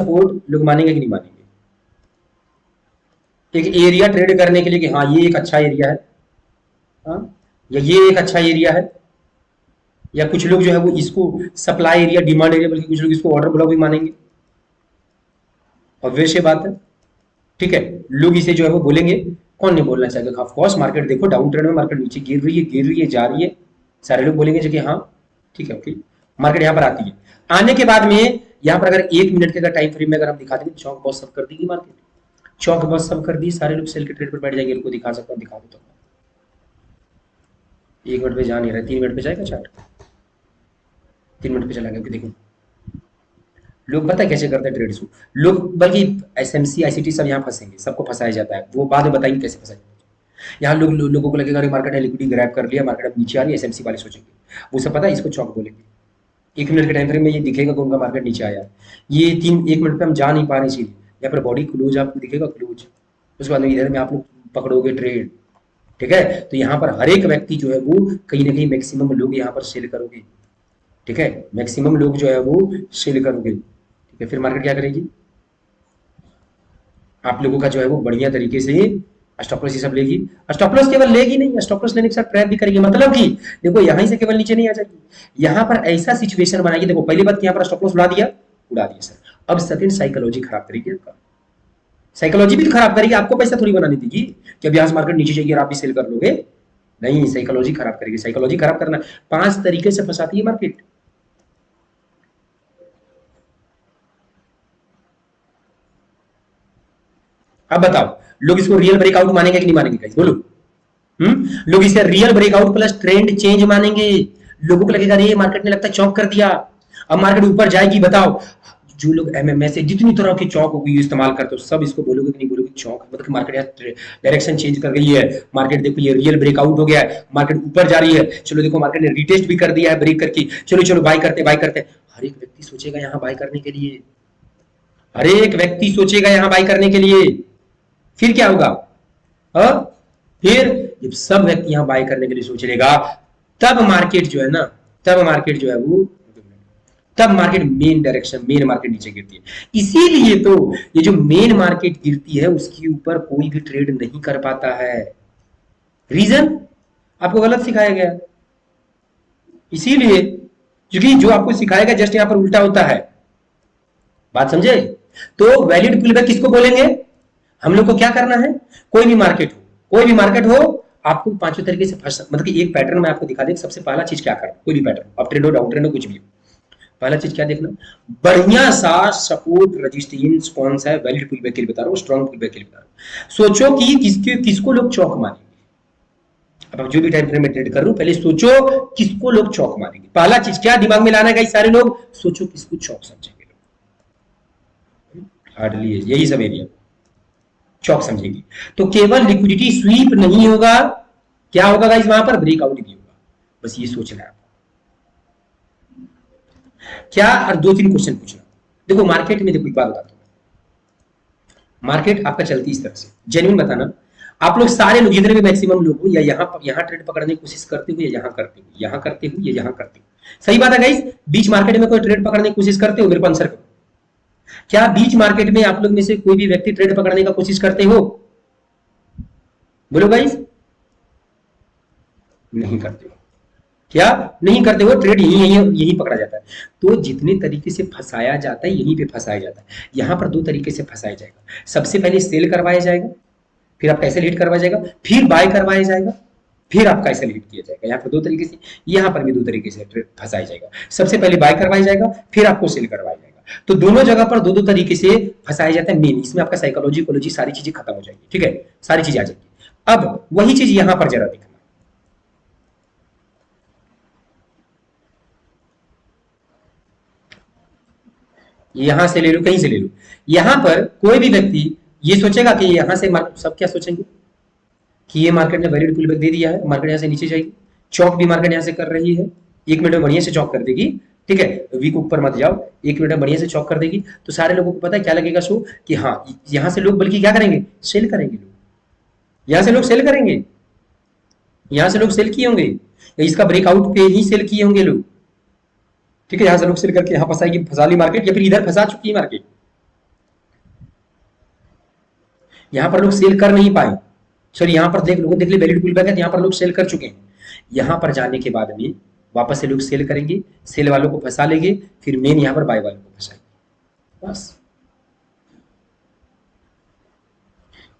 Support लोग मानेंगे कि नहीं मानेंगे? एक एरिया ट्रेड करने के लिए कि हाँ ये एक अच्छा एरिया है, हाँ, या ये एक अच्छा एरिया है, या कुछ लोग जो है वो इसको सप्लाई एरिया, डिमांड एरिया, बल्कि कुछ लोग इसको ऑर्डर ब्लॉक भी मानेंगे। ऑब्वियस ये बात है, ठीक है। लोग इसे जो है वो बोलेंगे, कौन नहीं बोलना चाहेगा? ऑफ कोर्स, मार्केट देखो डाउन ट्रेंड में, मार्केट नीचे गिर रही है, जा रही है, सारे लोग बोलेंगे कि हाँ ठीक है, ओके। मार्केट यहाँ पर आती है, आने के बाद में यहाँ पर अगर 1 मिनट के अगर टाइम फ्रेम में अगर हम दिखा देंगे, चौक बहुत सब कर देगी मार्केट, चौक बहुत सब कर दी, सारे लोग सेल के ट्रेड पर बैठ जाएंगे। इनको दिखा सकता हूँ, दिखा देता हूँ। 1 मिनट पे जा नहीं रहा, 3 मिनट पे जाएगा चार्ट, 3 मिनट पे चला गया, देखो लोग पता है कैसे करते हैं ट्रेड्स को, लोग बल्कि एसएमसी आईसीटी सब यहाँ फंसेंगे, सबको फंसाया जाता है, वो बाद में बताएंगे कैसे फंसाया जाता है। यहाँ लोगों को लगेगा अरे मार्केट है, लिक्विडिटी ग्रैब कर लिया, मार्केट अब नीचे आ रही है, एसएमसी वाले सोचेंगे, वो सब पता है इसको चौक बोलेंगे। 1 मिनट के टाइम फ्रेम में ये दिखेगा कि उनका मार्केट नीचे आया, ये 1 मिनट पे हम जा नहीं पा रहे, इसीलिए यहाँ पर बॉडी क्लोज आपको दिखेगा, क्लोज, उसके बाद में इधर में आप लोग पकड़ोगे ट्रेड, ठीक है। तो यहाँ पर हर एक व्यक्ति जो है वो कहीं ना कहीं मैक्सिमम लोग यहाँ पर सेल करोगे, ठीक है, मैक्सिमम लोग जो है वो सेल करोगे, ठीक है। फिर मार्केट क्या करेगी? आप लोगों का जो है वो बढ़िया तरीके से स्टॉप लॉस ये सब लेगी। स्टॉप लॉस केवल लेगी नहीं, स्टॉप लॉस लेने के साथ ट्रैप भी करेगी, मतलब कि देखो यहां से केवल नीचे नहीं आ जाएगी, यहां पर ऐसा सिचुएशन बनाएगी, देखो पहली बात यहां पर स्टॉप लॉस उड़ा दिया सर। अब सेकंड साइकोलॉजी खराब करेगी आपका, साइकोलॉजी भी तो खराब करेगी, आपको पैसा थोड़ी बनाने देगी कि अब यहां से मार्केट नीचे जाएगी और आप भी सेल कर लोगे, नहीं, साइकोलॉजी खराब करेगी। साइकोलॉजी खराब करना 5 तरीके से फंसाती है मार्केट। अब बताओ लोग इसको रियल ब्रेकआउट मानेंगे कि नहीं मानेंगे गाइस, बोलो। लोग इसे real breakout plus trend change मानेंगे। लोगों को लगेगा अरे मार्केट ने लगता है चौक कर दिया, अब मार्केट ऊपर जाएगी। बताओ जो लोग एमएमएस से जितनी तरह की चौक होगी इस्तेमाल करते हो, सब इसको बोलोगे कि नहीं बोलोगे? चौक मतलब कि मार्केट यार डायरेक्शन चेंज कर गई है, मार्केट देखो ये रियल ब्रेकआउट हो गया है, मार्केट ऊपर जा रही है, चलो देखो मार्केट ने रिटेस्ट भी कर दिया है ब्रेक करके, चलो चलो बाय करते बाय करते। हर एक व्यक्ति सोचेगा यहाँ बाय करने के लिए, हर एक व्यक्ति सोचेगा यहाँ बाय करने के लिए। फिर क्या होगा? फिर जब सब व्यक्ति यहां बाय करने के लिए सोच लेगा, तब मार्केट जो है ना, तब मार्केट जो है वो, तब market main direction, main market नीचे गिरती है। इसीलिए तो ये जो मेन मार्केट गिरती है उसके ऊपर कोई भी ट्रेड नहीं कर पाता है। रीजन आपको गलत सिखाया गया, इसीलिए, क्योंकि जो आपको सिखाया गया जस्ट यहां पर उल्टा होता है। बात समझे? तो वैलिड पुलबैक किसको बोलेंगे? हम लोग को क्या करना है, कोई भी मार्केट हो, कोई भी मार्केट हो, आपको 5 तरीके से मतलब कि एक पैटर्न में आपको दिखा दे। सबसे पहला चीज क्या करना, कोई भी पैटर्न, अप ट्रेंड हो डाउन ट्रेंड हो कुछ भी हो, पहला चीज क्या देखना, बढ़िया सा सपोर्ट रेजिस्टेंस कौन सा है, वैलिड पुलबैक के लिए बता रहा हूं, स्ट्रॉन्ग पुलबैक के लिए बता रहा हूं। सोचो कि किसको लोग चौक मारेंगे। अब जो भी टाइम फ्रेम में ट्रेड कर रहा हूं, पहले सोचो किसको लोग चौक मारेंगे। पहला चीज क्या दिमाग में लाना है सारे लोग, सोचो किसको चौक समझेंगे लोग। हार्डली यही सब एरिया चौक समझेगी। तो केवल लिक्विडिटी स्वीप नहीं होगा, क्या होगा गाइस, वहां पर ब्रेकआउट भी होगा। बस ये सोचना है क्या। और 2-3 क्वेश्चन पूछना। देखो मार्केट में, देखो एक बात बताता हूं, मार्केट आपका चलती इस तरह से, जेन्युइन बताना, आप लोग सारे लोग जितने भी मैक्सिमम लोग हो, या यहां ट्रेड पकड़ने की कोशिश करते हो, या यहां करते हो, यहां करते हो, या यहां करते हो। सही बात है गाइस, बीच मार्केट में कोई ट्रेड पकड़ने की कोशिश करते हो? मेरे को आंसर करो, क्या बीच मार्केट में आप लोग में से कोई भी व्यक्ति ट्रेड पकड़ने का कोशिश करते हो? बोलो गाइस, नहीं करते हो, क्या नहीं करते हो? ट्रेड यही पकड़ा जाता है। तो जितने तरीके से फंसाया जाता है यहीं पे फंसाया जाता है। यहां पर 2 तरीके से फंसाया जाएगा, सबसे पहले सेल करवाया जाएगा, फिर आपका ऐसे लीड करवाया जाएगा, फिर बाय करवाया जाएगा, फिर आपका ऐसे लीड किया जाएगा। यहाँ पर 2 तरीके से, यहाँ पर भी 2 तरीके से फंसाया जाएगा। सबसे पहले बाय करवाया जाएगा, फिर आपको सेल करवाया जाएगा। तो दोनों जगह पर 2-2 तरीके से फंसाया जाता है। मेन इसमें आपका साइकोलॉजी इकोलॉजी सारी चीजें खत्म हो जाएगी, ठीक है, सारी चीजें आ जाएगी। अब वही चीज यहां पर जरा देखना, यहां से ले लो, कहीं से ले लो, यहां पर कोई भी व्यक्ति ये सोचेगा कि यहां से सब क्या सोचेंगे कि ये मार्केट ने वैलिड पुलबैक दे दिया है, मार्केट यहां से नीचे जाएगी, चौक भी मार्केट यहां से कर रही है, 1 मिनट में बढ़िया से चौक कर देगी, ठीक है, वीक ऊपर मत जाओ, 1 मिनट में बढ़िया से चौक कर देगी। तो सारे लोगों को पता है क्या लगेगा शो कि हाँ यहां से लोग बल्कि क्या करेंगे, सेल करेंगे, लोग यहां से लोग सेल करेंगे, यहां से लोग सेल किए होंगे, या इसका ब्रेकआउट पे ही सेल किए होंगे लोग, ठीक है, यहां से लोग सेल करके यहां फंसाएगी, फंसा ली मार्केट, या फिर इधर फंसा चुकी है मार्केट, यहाँ पर लोग सेल कर नहीं पाए, सॉरी यहाँ पर देख ले वैलिड पुल बैक है, यहाँ पर लोग सेल कर चुके हैं। यहाँ पर जाने के बाद में वापस से लोग सेल करेंगे, सेल वालों को फंसा लेंगे, फिर मेन यहाँ पर बाय वालों को फंसाएंगे। बस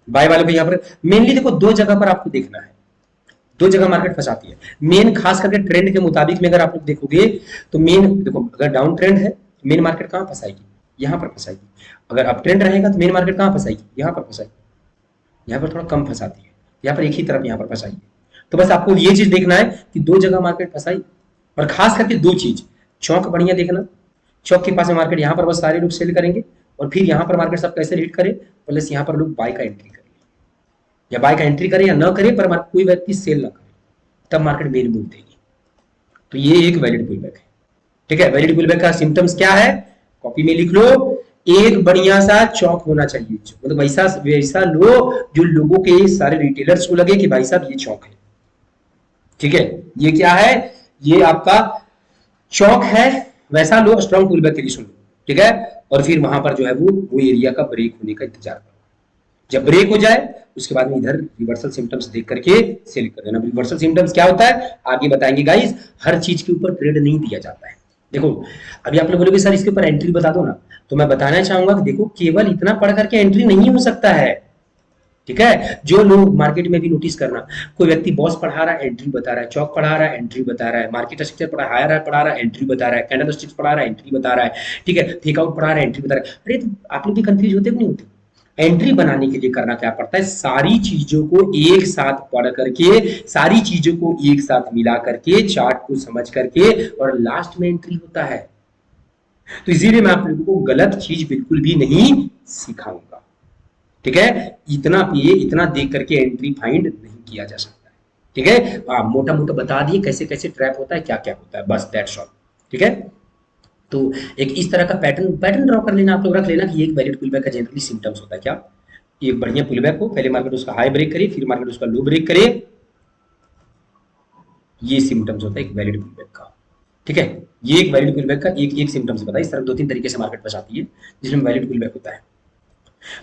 बाय वालों को यहाँ पर मेनली देखो दो जगह पर आपको देखना है, दो जगह मार्केट फंसाती है मेन, खास करके ट्रेंड के मुताबिक में अगर आप लोग देखोगे तो मेन देखो, अगर डाउन ट्रेंड है तो मेन मार्केट कहाँ फंसाएगी, यहाँ पर फंसाएगी। अगर अप ट्रेंड रहेगा तो मेन मार्केट कहाँ फंसाएगी, यहाँ पर फंसाएगी। यहाँ पर थोड़ा कम फंसाती है, यहाँ पर एक ही तरफ यहाँ पर फंसाई है। तो बस आपको ये चीज देखना है कि दो जगह मार्केट फंसाई, और खास करके दो चीज, चौक बढ़िया देखना, चौक के पास में मार्केट यहाँ पर बस सारे लोग सेल करेंगे, और फिर यहाँ पर मार्केट सब कैसे रीड करे, प्लस यहाँ पर लोग बाय का एंट्री करें, या बाय का एंट्री करे या न करे, पर कोई व्यक्ति सेल ना करे, तब मार्केट मेन मूव देगी। तो ये एक वैलिड पुल बैक है। ठीक है, वैलिड पुल बैक का सिम्टम्स क्या है, कॉपी में लिख लो, एक बढ़िया सा चौक होना चाहिए, मतलब वैसा वैसा लो जो लोगों के सारे रिटेलर्स को लगे कि भाई साहब ये चौक है। ठीक है, ये क्या है, ये आपका चौक है, वैसा लो, स्ट्रॉन्ग पुल बैक के लिए सुन लो। ठीक है, और फिर वहां पर जो है वो एरिया का ब्रेक होने का इंतजार करो, जब ब्रेक हो जाए उसके बाद में इधर रिवर्सल सिम्टम्स देख करके सेल कर देना। रिवर्सल सिम्टम्स क्या होता है आगे बताएंगे गाइस, हर चीज के ऊपर ट्रेड नहीं दिया जाता है। देखो अभी आप लोग बोलोगे सर इसके ऊपर एंट्री बता दो ना, तो मैं बताना चाहूंगा कि देखो केवल इतना पढ़ करके एंट्री नहीं हो सकता है। ठीक है, जो लोग मार्केट में भी नोटिस करना, कोई व्यक्ति बॉस पढ़ा रहा है एंट्री बता रहा है, चौक पढ़ा रहा है एंट्री बता रहा है, मार्केट स्ट्रक्चर पढ़ा रहा है एंट्री बता रहा है, कैंडल स्टिक्स पढ़ा रहा है एंट्री बता रहा है, ठीक है, फेक आउट पढ़ा रहा है एंट्री बता रहा है। अरे तो आप लोग भी कंफ्यूज होते नहीं होते? एंट्री बनाने के लिए करना क्या पड़ता है, सारी चीजों को एक साथ पढ़ करके, सारी चीजों को एक साथ मिला करके, चार्ट को समझ करके, और लास्ट में एंट्री होता है। तो इसीलिए मैं आप लोगों को गलत चीज बिल्कुल भी नहीं सिखाऊंगा। ठीक है, इतना देख करके एंट्री फाइंड नहीं किया जा सकता है। ठीक है, मोटा मोटा बता दिए कैसे कैसे ट्रैप होता है, क्या क्या होता है, बस दैट्स ऑल। ठीक है, तो एक इस तरह का पैटर्न पैटर्न ड्रॉ कर लेना, आप लोग रख लेना कि एक वैलिड पुलबैक का जनरली सिम्टम्स होता है क्या, एक बढ़िया पुलबैक हो, पहले मार्केट उसका हाई ब्रेक करे, फिर मार्केट उसका लो ब्रेक करे, ये सिम्टम्स होता है एक वैलिड पुलबैक का। ठीक है, ये एक वैलिड पुलबैक का एक एक सिम्टम्स बताया। इस तरह दो तीन तरीके से मार्केट फंसाती है जिसमें वैलिड पुलबैक होता है।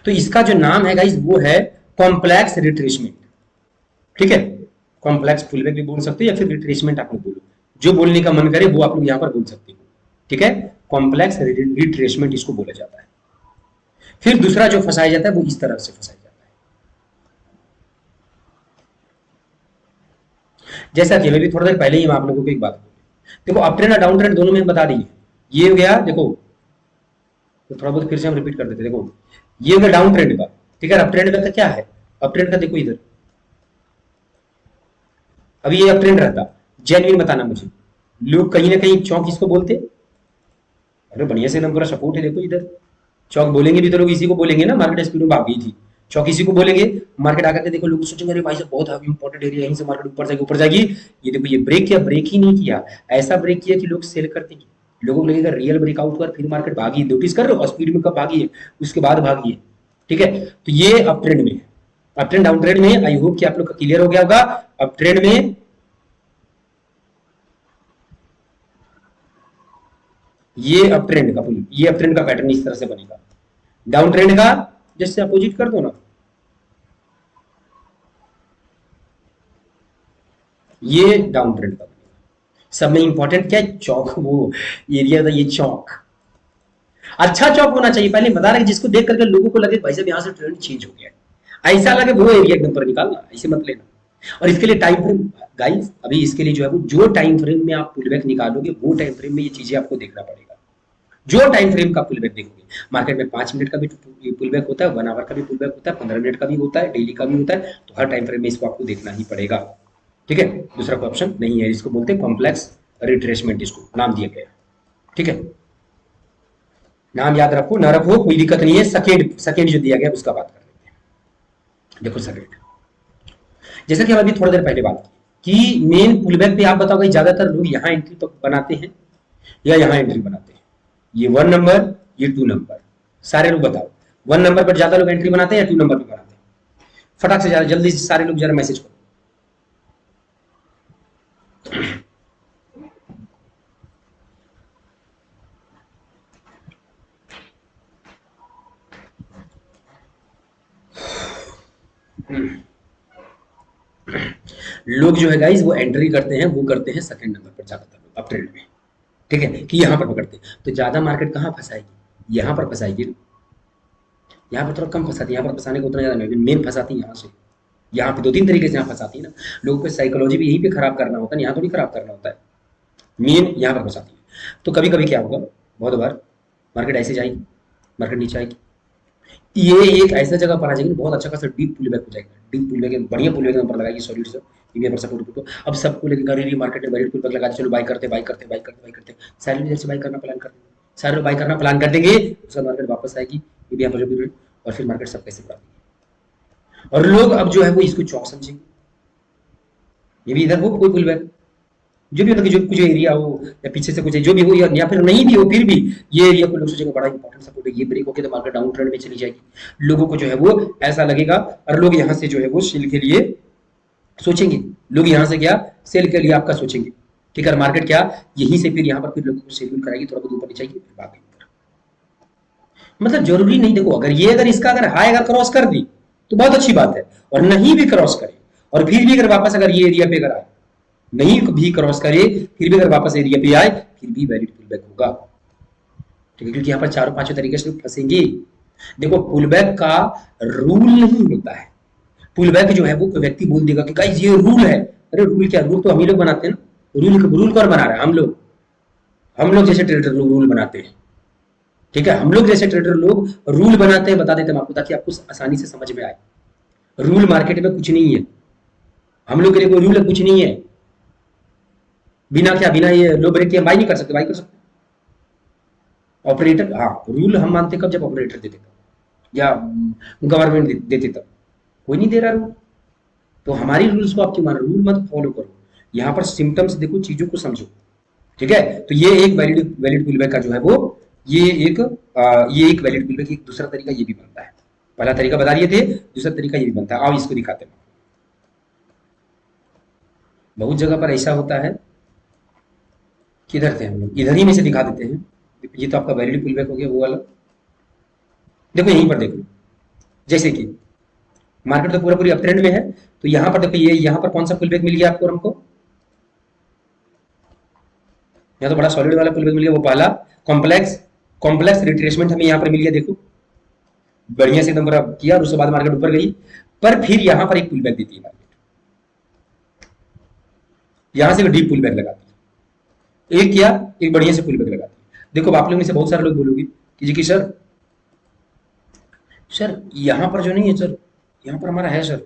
तो इसका जो नाम है गाइस वो है कॉम्प्लेक्स रिट्रेसमेंट। ठीक है, कॉम्प्लेक्स पुलबैक भी बोल सकते हो या फिर रिट्रेसमेंट आप लोग बोलो, जो बोलने का मन करे वो आप लोग यहाँ पर बोल सकते हो। ठीक है, कॉम्प्लेक्स रिट्रेसमेंट इसको बोला जाता है। फिर दूसरा जो फंसाया जाता है वो इस तरह से फंसाया जाता है, जैसा कि अभी थोड़ा देर पहले ही मैं आप लोगों को एक बात बोली, देखो अप ट्रेंड और डाउन ट्रेंड दोनों में बता दी है। ये हो गया देखो, तो थोड़ा बहुत फिर से हम रिपीट कर देते, देखो ये हो गया डाउन ट्रेंड का। ठीक है, अप ट्रेंड का क्या है, अप ट्रेंड का देखो इधर, अभी ये अप ट्रेंड रहता, जेन्युइन बताना मुझे, लोग कहीं ना कहीं चौक इसको बोलते, अरे बढ़िया से एकदम पूरा सपोर्ट है, देखो इधर चौक बोलेंगे भी तो लोग इसी को बोलेंगे ना, मार्केट स्पीड में भाग गई थी, चौक इसी को बोलेंगे। मार्केट आकर के देखो लोग सोचेंगे अरे भाई साहब बहुत इंपॉर्टेंट एरिया, यहीं से मार्केट ऊपर जाएगी। ये देखो ये ब्रेक किया, ब्रेक ही नहीं किया, ऐसा ब्रेक किया कि लोग सेल कर देंगे, लोगों को लगेगा रियल ब्रेकआउट हुआ, फिर मार्केट भागी। नोटिस कर रहे हो स्पीड में कब भागी है, उसके बाद भागी है। ठीक है, तो ये अप ट्रेंड में है, अप ट्रेंड डाउन ट्रेंड में आई होप कि आप लोग का क्लियर हो गया होगा। अप ट्रेंड में ये अप ट्रेंड का ये अप ट्रेंड का पैटर्न इस तरह से बनेगा, डाउन ट्रेंड का जैसे अपोजिट कर दो ना, ये डाउन ट्रेंड का बनेगा। सब में इंपॉर्टेंट क्या है, चौक, वो एरिया था ये चौक, अच्छा चौक होना चाहिए। पहले बता रहे जिसको देख करके लोगों को लगे भाई साहब यहाँ से ट्रेंड चेंज हो गया है, ऐसा लगे वो एरिया एकदम पर निकालना, ऐसे मत लेना। और इसके लिए टाइम फ्रेम गाइस, अभी इसके लिए जो है वो जो टाइम फ्रेम में आप पुलबैक निकालोगे वो टाइम फ्रेम में ये चीजें आपको देखना पड़ेगा। जो टाइम फ्रेम का पुलबैक देखोगे, मार्केट में 5 मिनट का भी पुलबैक होता है, 1 आवर का भी पुलबैक होता है, 15 मिनट का भी होता है, डेली का भी होता है, तो हर टाइम फ्रेम में इसको आपको देखना ही पड़ेगा। ठीक है, दूसरा कोई ऑप्शन नहीं है, इसको बोलते हैं कॉम्प्लेक्स रिट्रेसमेंट, इसको नाम दिया गया। ठीक है, नाम याद रखो ना रखो कोई दिक्कत नहीं है, सेकेंड सेकेंड जो दिया गया उसका बात कर लेते हैं। देखो सेकेंड, जैसा कि हम अभी थोड़ी देर पहले बात की कि मेन पुलबैक पे आप बताओगे ज्यादातर लोग यहाँ एंट्री तो बनाते हैं या यहाँ एंट्री बनाते हैं, ये 1 नंबर ये 2 नंबर, सारे लोग बताओ 1 नंबर पर ज्यादा लोग एंट्री बनाते हैं या 2 नंबर पर बनाते हैं, फटाक से ज्यादा जल्दी से सारे लोग जरा मैसेज करो। लोग जो है गाइस वो एंट्री करते हैं, वो करते हैं सेकंड नंबर पर ज्यादातर लोग अप ट्रेंड में, ठीक है, कि यहाँ पर पकड़ते हैं। तो ज्यादा मार्केट कहाँ फंसाएगी, यहाँ पर फंसाएगी। यहाँ पर थोड़ा कम फंसाती है, यहाँ पर फंसाने को उतना ज्यादा नहीं, मेन फंसाती है यहाँ से। यहाँ पे दो तीन तरीके से यहाँ फंसाती है ना, लोगों को साइकोलॉजी भी यहीं पे खराब करना होता है, यहाँ थोड़ी खराब करना होता है, मेन यहाँ पर फंसाती है। तो कभी कभी क्या होगा, बहुत बार मार्केट ऐसे जाएगी, मार्केट नीचे आएगी, ये एक ऐसा जगह पर आ जाएगी, बहुत अच्छा खासा डीप पुल बैक हो जाएगा, डीप पुल बैक, बढ़िया पुल बैक नंबर लगाएगी सॉलिड से इंडिया पर सपोर्ट को। अब सबको लेकर गाड़ी मार्केट में वैलिड पुल बैक लगा, चलो बाय करते बाय करते बाय करते बाय करते, सारे लोग जैसे बाय करना प्लान कर देंगे, सारे लोग बाय करना प्लान कर देंगे, उसका मार्केट वापस आएगी इंडिया पर जो, और फिर मार्केट सब पैसे बढ़ा देंगे। और लोग अब जो है वो इसको चौक समझेंगे, ये भी इधर हो कोई पुल बैक, जो भी मतलब जो कुछ एरिया हो या पीछे से कुछ जो भी हो या फिर नहीं भी हो, फिर भी ये एरिया को लोग सोचेंगे बड़ा इंपॉर्टेंट सपोर्ट है, ये ब्रेक होके तो मार्केट डाउन ट्रेंड में चली जाएगी। लोगों को जो है वो ऐसा लगेगा और लोग यहाँ से जो है वो सेल के लिए सोचेंगे, लोग यहाँ से क्या सेल के लिए आपका सोचेंगे, ठीक है। मार्केट क्या यहीं से फिर यहाँ पर फिर लोगों को सेल कराएगी, थोड़ा बहुत ऊपर नीचे आएगी, फिर बाकी मतलब जरूरी नहीं। देखो अगर इसका अगर हाई अगर क्रॉस कर दी तो बहुत अच्छी बात है, और नहीं भी क्रॉस करे और फिर भी अगर वापस अगर ये एरिया पे अगर आए, नहीं भी क्रॉस करे फिर भी अगर वापस एरिया पे आए, फिर भी वैलिड पुल बैक होगा, ठीक है, क्योंकि यहाँ पर चारों पांचों तरीके से फंसेंगे। देखो पुल बैक का रूल नहीं होता है, पुल बैक जो है वो कोई व्यक्ति बोल देगा कि गाइस ये रूल है, अरे रूल क्या, रूल तो हम ही लोग बनाते हैं ना, रूल कौन बना रहा है, हम लोग जैसे ट्रेडर लोग रूल बनाते हैं, ठीक है, हम लोग जैसे ट्रेडर लोग रूल बनाते हैं, बता देते हैं आपको ताकि आपको आसानी से समझ में आए। रूल मार्केट में कुछ नहीं है, हम लोग के लिए कोई रूल कुछ नहीं है, बिना ये लो ब्रेक के बाई नहीं कर सकते, बाई कर सकते ऑपरेटर, हाँ रूल हम मानते कब, जब ऑपरेटर देते तब या गवर्नमेंट देते तब, कोई नहीं दे रहा रूल, तो हमारी रूल्स को आप क्यों मान रहे, रूल मत फॉलो करो, यहाँ पर सिम्टम्स देखो, चीजों को समझो, ठीक है। तो ये एक वैलिड पुल बैक का जो है वो ये एक वैलिड पुल बैक, एक दूसरा तरीका ये भी बनता है, पहला तरीका बता दिए थे, दूसरा तरीका ये भी बनता है, आओ इसको दिखाते हैं। बहुत जगह पर ऐसा होता है, किधर थे हम लोग, इधर ही में से दिखा देते हैं। ये तो आपका वैलिड पुल बैक हो गया वो वाला, देखो यहीं पर देखो, जैसे कि मार्केट तो पूरा पूरी अप ट्रेंड में है, तो यहां पर देखो ये यहाँ पर कौन सा पुल बैक मिल गया आपको, हमको यहाँ तो बड़ा सॉलिड वाला पुल बैक मिल गया, वो पहला कॉम्प्लेक्स रिट्रेसमेंट हमें यहाँ पर मिल गया, देखो बढ़िया से एकदम पूरा किया, और उसके बाद मार्केट ऊपर गई, पर फिर यहाँ पर एक पुल बैक देती है मार्केट, यहां से डीप पुल बैक लगाती है, एक किया एक बढ़िया से पुल बैक लगाती है। देखो आप लोग में से बहुत सारे लोग बोलोगे कि जी कि सर यहां पर जो नहीं है सर, यहां पर हमारा है सर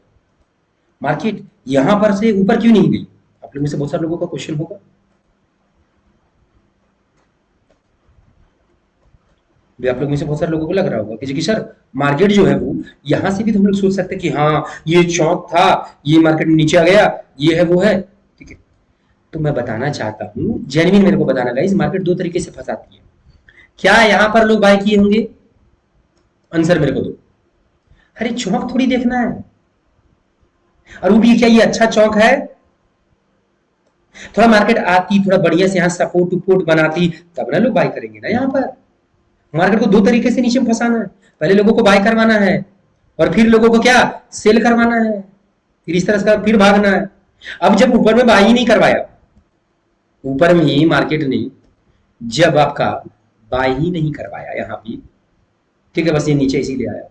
मार्केट, यहां पर से ऊपर क्यों नहीं गई, आप लोग में से बहुत सारे लोगों का क्वेश्चन होगा। आप लोग में से बहुत सारे लोगों को लग रहा होगा कि सर मार्केट जो है वो यहां से भी तो हम लोग सोच सकते हैं कि हाँ ये चौक था, ये मार्केट नीचे आ गया, ये है वो है, ठीक है। तो मैं बताना चाहता हूँ, जेन्युइन मेरे को बताना गाइस, मार्केट दो तरीके से फंसाती है। क्या यहाँ पर लोग बाय किए होंगे, आंसर मेरे को दो। अरे चौक थोड़ी देखना है, और वो भी क्या ये अच्छा चौक है, थोड़ा मार्केट आती थोड़ा बढ़िया से यहाँ सपोर्ट उपोर्ट बनाती तब ना लोग बाय करेंगे ना। यहाँ पर मार्केट को दो तरीके से नीचे में फंसाना है, पहले लोगों को बाय करवाना है और फिर लोगों को क्या सेल करवाना है, फिर इस तरह से फिर भागना है। अब जब ऊपर में बाय ही नहीं करवाया, ऊपर में ही मार्केट ने जब आपका बाय ही नहीं करवाया यहाँ पे, ठीक है, बस ये नीचे इसीलिए आया,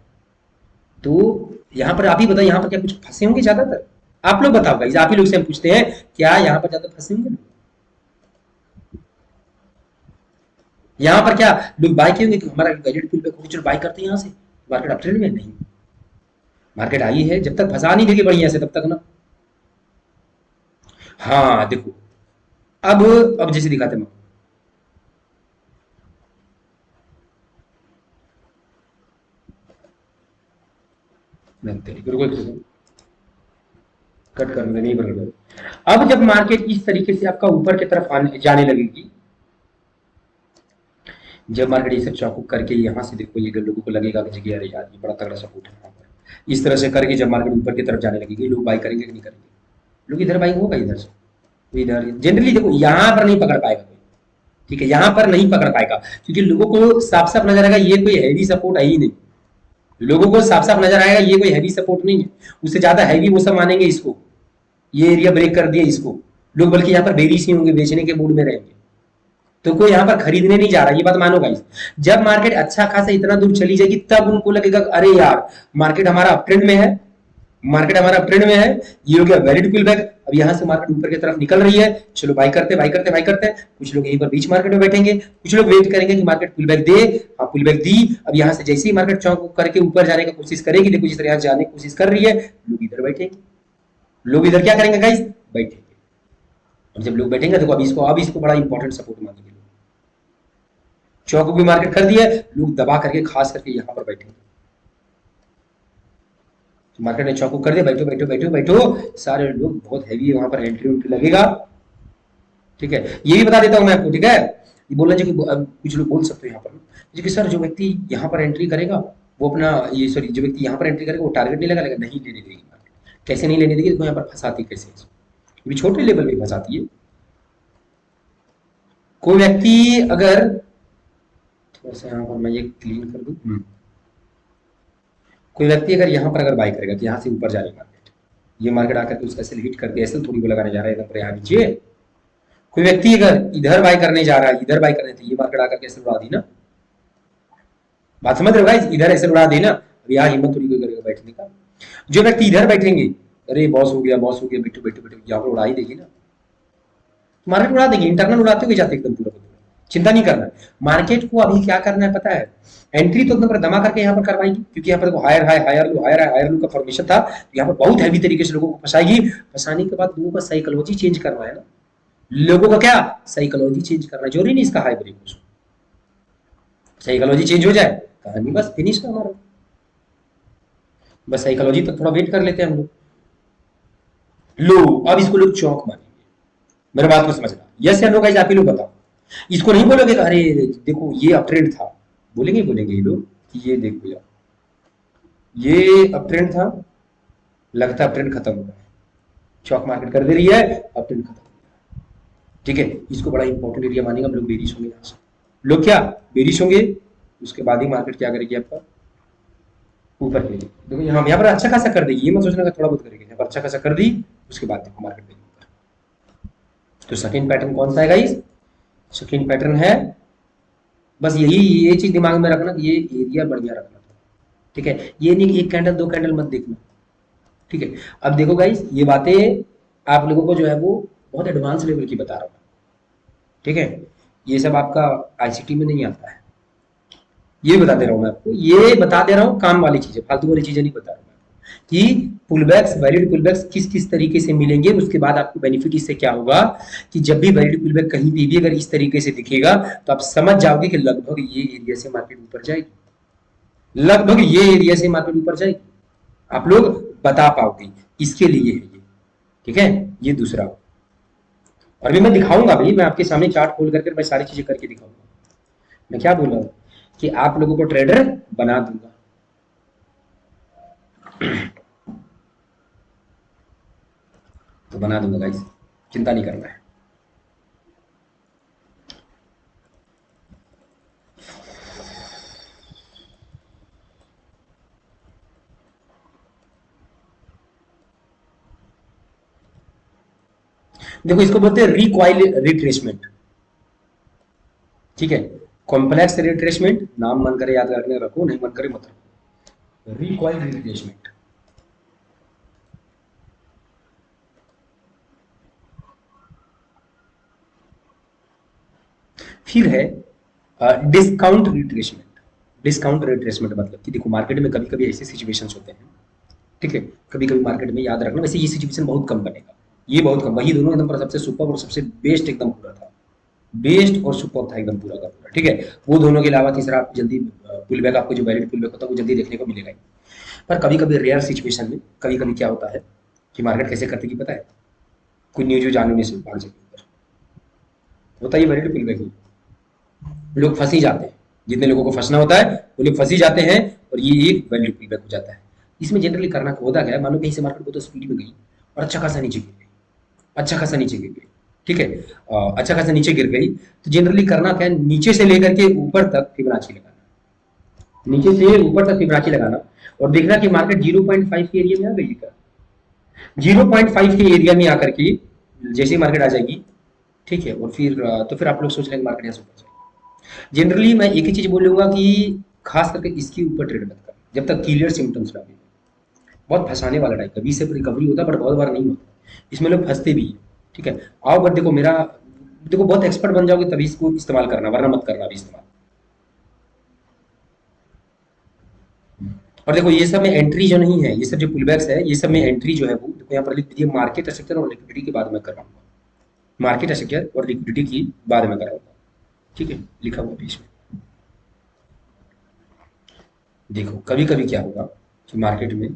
तो यहाँ पर आप ही बताओ यहाँ पर क्या कुछ फंसे होंगे ज्यादातर, आप लोग बताओ गाइस, आप ही लोग से हम पूछते हैं क्या यहाँ पर ज्यादा फंसे होंगे, यहाँ पर क्या लोग बाय किए होंगे कि हमारा वैलिड पुल बैक चलो बाय करते हैं यहाँ से, मार्केट अप ट्रेंड में नहीं, मार्केट आई है जब तक फंसा नहीं देगी बढ़िया से तब तक ना। हाँ देखो अब जैसे दिखाते हैं, कट कर नहीं बदल। अब जब मार्केट इस तरीके से आपका ऊपर की तरफ जाने लगेगी, जब मार्केट ये सब चौक करके यहाँ से देखो ये लोगों को लगेगा कि जगह अरे यार ये बड़ा तगड़ा सपोर्ट है यहाँ पर, इस तरह से करके जब मार्केट ऊपर की तरफ जाने लगेगी, लोग बाई करेंगे कि नहीं करेंगे, लोग इधर बाई होगा, इधर से इधर जनरली देखो यहाँ पर नहीं पकड़ पाएगा कोई, ठीक है, यहाँ पर नहीं पकड़ पाएगा क्योंकि लोगों को साफ साफ नजर आएगा ये कोई हैवी सपोर्ट है ही नहीं, लोगों को साफ साफ नजर आएगा ये कोई हैवी सपोर्ट नहीं है, उससे ज्यादा हैवी वो सब मानेंगे इसको, ये एरिया ब्रेक कर दिया इसको लोग, बल्कि यहाँ पर बेरिश ही होंगे, बेचने के मूड में रहेंगे। तो कोई यहाँ पर खरीदने नहीं जा रहा, ये बात मानो गाइस। जब मार्केट अच्छा खासा इतना दूर चली जाएगी तब उनको लगेगा अरे यार मार्केट हमारा अप ट्रेंड में है, मार्केट हमारा अप ट्रेंड में है, ये हो गया वैलिड पुल बैक, अब यहाँ से मार्केट ऊपर की तरफ निकल रही है, चलो बाई करते बाई करते बाई करते। कुछ लोग यहीं पर बीच मार्केट में बैठेंगे, कुछ लोग वेट करेंगे कि मार्केट पुल बैक दे, हाँ पुल बैक दी, अब यहाँ से जैसे ही मार्केट चौंक करके ऊपर जाने की कोशिश करेगी, देखो जिस तरह जाने की कोशिश कर रही है, लोग इधर बैठेंगे, लोग इधर क्या करेंगे गाइस, बैठेंगे। और जब लोग बैठेंगे देखो अब इसको बड़ा इंपॉर्टेंट सपोर्ट मानेंगे लोग, चौक भी मार्केट कर दिया, लोग दबा करके खास करके यहाँ पर बैठेंगे, तो मार्केट ने चौक कर दिया, बैठो बैठो बैठो बैठो, सारे लोग बहुत हैवी है, वहां पर एंट्री उंट्री लगेगा। ठीक है, ये भी बता देता हूं मैं आपको, ठीक है, ये बोलना चाहिए कि कुछ लोग बोल सकते हो यहाँ पर कि सर जो व्यक्ति यहाँ पर एंट्री करेगा वो अपना ये सॉरी जो व्यक्ति यहाँ पर एंट्री करेगा वो टारगेट नहीं लगा लेगा, नहीं लेने देगी मार्केट। कैसे नहीं लेने देगी, देखो यहाँ पर फंसाती कैसे, भी छोटे लेवल में फंसाती है। कोई व्यक्ति अगर थोड़ा सा यहाँ पर मैं ये क्लीन कर दूं, कोई व्यक्ति अगर यहाँ पर अगर बाई करेगा तो यहाँ से ऊपर जा रही मार्केट, ये मार्केट आकर के उसका हिट कर दिया, ऐसे थोड़ी को लगाने जा रहा है एकदम यहाँ नीचे। कोई व्यक्ति अगर इधर बाई करने जा रहा है, इधर बाई करने, तो ये मार्केट आकर के ऐसे उड़ा दी ना, बात समझ रहे हो गाइस, इधर ऐसे उड़ा दी ना, अब यहाँ हिम्मत थोड़ी कोई करेगा बैठने का। जो व्यक्ति इधर बैठेंगे, अरे बॉस हो गया बॉस हो गया, बैठो बैठो बैठो, यहाँ पर उड़ा ही देगी ना, मार्केट उड़ा देगी, इंटरनल उड़ाते हुए जाते एकदम पूरा, चिंता नहीं करना। मार्केट को अभी क्या करना है पता है, एंट्री तो एकदम दमा करके यहाँ पर करवाएगी, क्योंकि यहाँ पर higher high higher low higher high higher low का फॉर्मेशन था, यहाँ पर बहुत हैवी तरीके से लोगों को फंसाएगी। फंसाने के बाद लोगों का साइकोलॉजी चेंज करना है ना, लोगों का क्या साइकोलॉजी चेंज करना है, जरूरी नहीं इसका हाई ब्रेक हो, साइकोलॉजी चेंज हो जाए कहानी बस फिनिश है हमारा, बस साइकोलॉजी तक थोड़ा वेट कर लेते हैं हम लोग। लो अब इसको लोग चौक मानेंगे, मेरे बात को समझना, यस या नो गाइस, आप ही लोग बताओ। इसको नहीं बोलोगे अरे देखो ये अपट्रेंड था, बोलेंगे बोलेंगे ये लोग कि ये देखो यार ये अपट्रेंड था, लगता है अपट्रेंड खत्म हो गया, चौक मार्केट कर दे रही है, अपट्रेंड खत्म हो गया। ठीक है, इसको बड़ा इंपॉर्टेंट एरिया मानेंगे हम लोग, बेरिश होंगे यहाँ से, लोग क्या बेरिश होंगे, उसके बाद ही मार्केट क्या करेगी आपका ऊपर के लिए। देखो यहाँ पर अच्छा खासा कर देगी, ये मत सोचना थोड़ा बहुत करेगी, यहाँ पर अच्छा खासा कर दी, उसके बाद देखो मार्केट में ऊपर। तो सेकंड पैटर्न कौन सा है गाइस, सेकंड पैटर्न है, बस यही ये चीज दिमाग में रखना कि ये एरिया बढ़िया रखना था। ठीक है, ये नहीं एक कैंडल दो कैंडल मत देखना। ठीक है, अब देखो गाइस ये बातें आप लोगों को जो है वो बहुत एडवांस लेवल की बता रहा हूँ। ठीक है, ये सब आपका आईसीटी में नहीं आता है, ये बता दे रहा हूँ मैं आपको, ये बता दे रहा हूँ काम वाली चीजें, फालतू वाली चीजें नहीं बता रहा हूँ कि पुलबैक्स वैलिड पुलबैक्स किस किस तरीके से मिलेंगे। उसके बाद आपको बेनिफिट इससे क्या होगा कि जब भी वैलिड पुलबैक कहीं पे भी अगर इस तरीके से दिखेगा तो आप समझ जाओगे कि लगभग ये एरिया से मार्केट ऊपर जाएगी, लगभग ये एरिया से मार्केट ऊपर जाएगी, आप लोग बता पाओगे, इसके लिए है ये। ठीक है, ये दूसरा, और अभी मैं दिखाऊंगा भाई, मैं आपके सामने चार्ट खोल करके मैं सारी चीजें करके दिखाऊंगा। मैं क्या बोल रहा हूँ कि आप लोगों को ट्रेडर बना दूंगा। तो बना दूंगा गाइस, चिंता नहीं करना है। देखो इसको बोलते हैं रिकॉइल रिट्रेसमेंट। ठीक है, कॉम्प्लेक्स रिट्रेसमेंट, नाम मन करे याद करके रखो, नहीं मन करे मत रखो। रिकॉइल रिट्रेसमेंट, फिर है डिस्काउंट रिट्रेसमेंट। डिस्काउंट रिट्रेसमेंट मतलब कि देखो मार्केट में कभी कभी ऐसे सिचुएशंस होते हैं, ठीक है, कभी कभी मार्केट में, याद रखना वैसे ये सिचुएशन बहुत कम बनेगा, ये बहुत कम, वही दोनों एकदम पर सबसे सुपर और सबसे बेस्ट एकदम पूरा था, बेस्ट और सुपर था एकदम पूरा का पूरा। ठीक है, वो दोनों के अलावा तीसरा आप जल्दी पुल बैक, आपको जो वैलिड पुल बैक होता है वो जल्दी देखने को मिलेगा ही। पर कभी कभी रेयर सिचुएशन में कभी कभी क्या होता है कि मार्केट कैसे करती है पता है, कोई न्यूज जानने से भाग जाएगी ऊपर, होता है वैलिड पुल बैक ही, लोग फंस ही जाते हैं, जितने लोगों को फंसना होता है वो लोग फंस ही जाते हैं, और ये एक वैलिड पुल बैक हो जाता है। इसमें जनरली करना होता क्या है, मानो कहीं से मार्केट को तो स्पीड में गई और अच्छा खासा नीचे गिर गई, अच्छा खासा नीचे गिर गई, ठीक है, अच्छा खासा नीचे गिर गई, तो जनरली करना क्या है, नीचे से लेकर के ऊपर तक फिबोनाची लगाना, नीचे से ऊपर तक फिबोनाची लगाना और देखना कि मार्केट 0.5 के एरिया में आ गई क्या। 0.5 के एरिया में आकर के जैसे मार्केट आ जाएगी, ठीक है, और फिर तो फिर आप लोग सोच लेंगे मार्केट यहाँ से ऊपर जाएगी। जनरली मैं एक ही चीज बोलूंगा कि खास करके इसके ऊपर ट्रेड मत कर जब तक क्लियर सिम्टम्स ना मिले। बहुत फंसाने वाला टाइप कभी से रिकवरी होता है बट बहुत बार नहीं होता, इसमें लोग फंसते भी है। ठीक है, आओ बट देखो मेरा, देखो बहुत एक्सपर्ट बन जाओगे तभी इसको इस्तेमाल करना, वरना मत करना अभी इस्तेमाल। और देखो ये सब में एंट्री जो नहीं है, ये सब जो पुलबैक्स है, ये सब में एंट्री जो है वो देखो यहाँ पर लिख दीजिए मार्केट स्ट्रक्चर और लिक्विडिटी के बाद में कराऊंगा। मार्केट स्ट्रक्चर और लिक्विडिटी की बाद में कराऊंगा, ठीक है, लिखा हुआ बीच में। देखो कभी कभी क्या होगा कि मार्केट में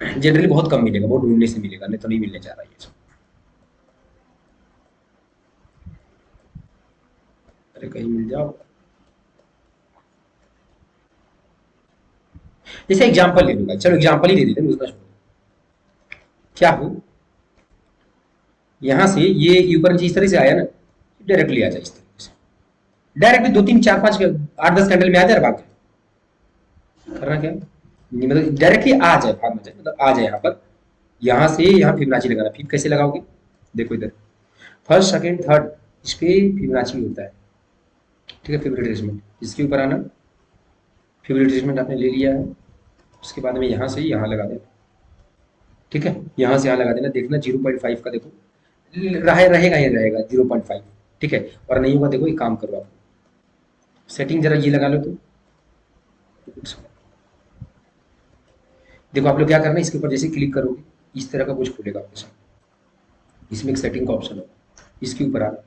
जनरली बहुत कम मिलेगा, बहुत ढूंढने से मिलेगा, नहीं तो नहीं मिलने जा रहा है ये सब। अरे कहीं मिल जाओ। जैसे एग्जांपल ले लूंगा, चलो एग्जांपल ही दे देते हैं, उसका छोड़ो। क्या हो यहां से ये ऊपर नीचे इस तरह से आया ना, डायरेक्टली आ जाए इस तरह से, डायरेक्टली 2 3 4 5 8 10 कैंडल में आ जाए, भाग जाए। करना क्या नहीं, मतलब डायरेक्टली आ जाए, भाग में जाए, मतलब आ जाए यहाँ पर, यहाँ से यहाँ फिबोनाची लगाना। फिर कैसे लगाओगे, देखो इधर फर्स्ट सेकंड थर्ड इस पे फिबोनाची होता है, ठीक है, फिबोनाची रिट्रेसमेंट इसके ऊपर आना। फिबोनाची रिट्रेसमेंट आपने ले लिया है, उसके बाद में यहाँ से यहाँ लगा देना, ठीक है, यहाँ से यहाँ लगा देना। देखना 0.5 का देखो रहेगा, ये रहेगा 0.5, ठीक है, और नहीं होगा देखो एक काम करो आप, सेटिंग जरा ये लगा लो तो देखो आप लोग क्या करना है, इसके ऊपर जैसे क्लिक करोगे इस तरह का कुछ खुलेगा आपके सामने, इसमें एक सेटिंग का ऑप्शन होगा, इसके ऊपर आना,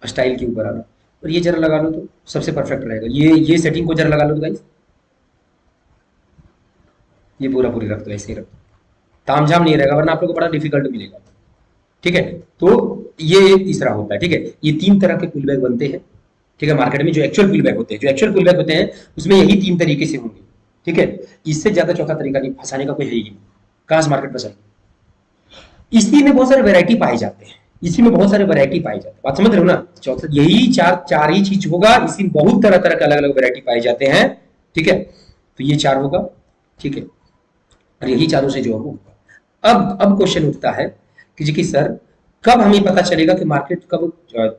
स्टाइल के ऊपर आना और ये जरा लगा लो तो सबसे परफेक्ट रहेगा। ये सेटिंग को जरा लगा लो तो गाइस, ये पूरा पूरी रख दो, ऐसे ही रख दो, तामझाम नहीं रहेगा वरना आप लोग को बड़ा डिफिकल्ट मिलेगा, ठीक है। तो ये तीसरा होता है, ठीक है, ये 3 तरह के पुल बैक बनते हैं, ठीक है, मार्केट में जो एक्चुअल पुल बैक होते हैं, जो एक्चुअल पुल बैक होते हैं उसमें यही 3 तरीके से होंगे, ठीक है। इससे ज्यादा चौथा तरीका नहीं, फंसाने का कोई है ही नहीं, कहां से मार्केट फंसाएगी। इसी में बहुत सारे वैरायटी पाए जाते हैं, इसी में बहुत सारे वैरायटी पाए जाते हैं, बात समझ रहे हो ना। चौथा यही चार चार ही चीज होगा, इसी में बहुत तरह तरह के अलग अलग वैरायटी पाए जाते हैं, ठीक है। तो ये 4 होगा, ठीक है, और यही चारों से जो होगा। अब क्वेश्चन उठता है कि जी कि सर कब हमें पता चलेगा कि मार्केट कब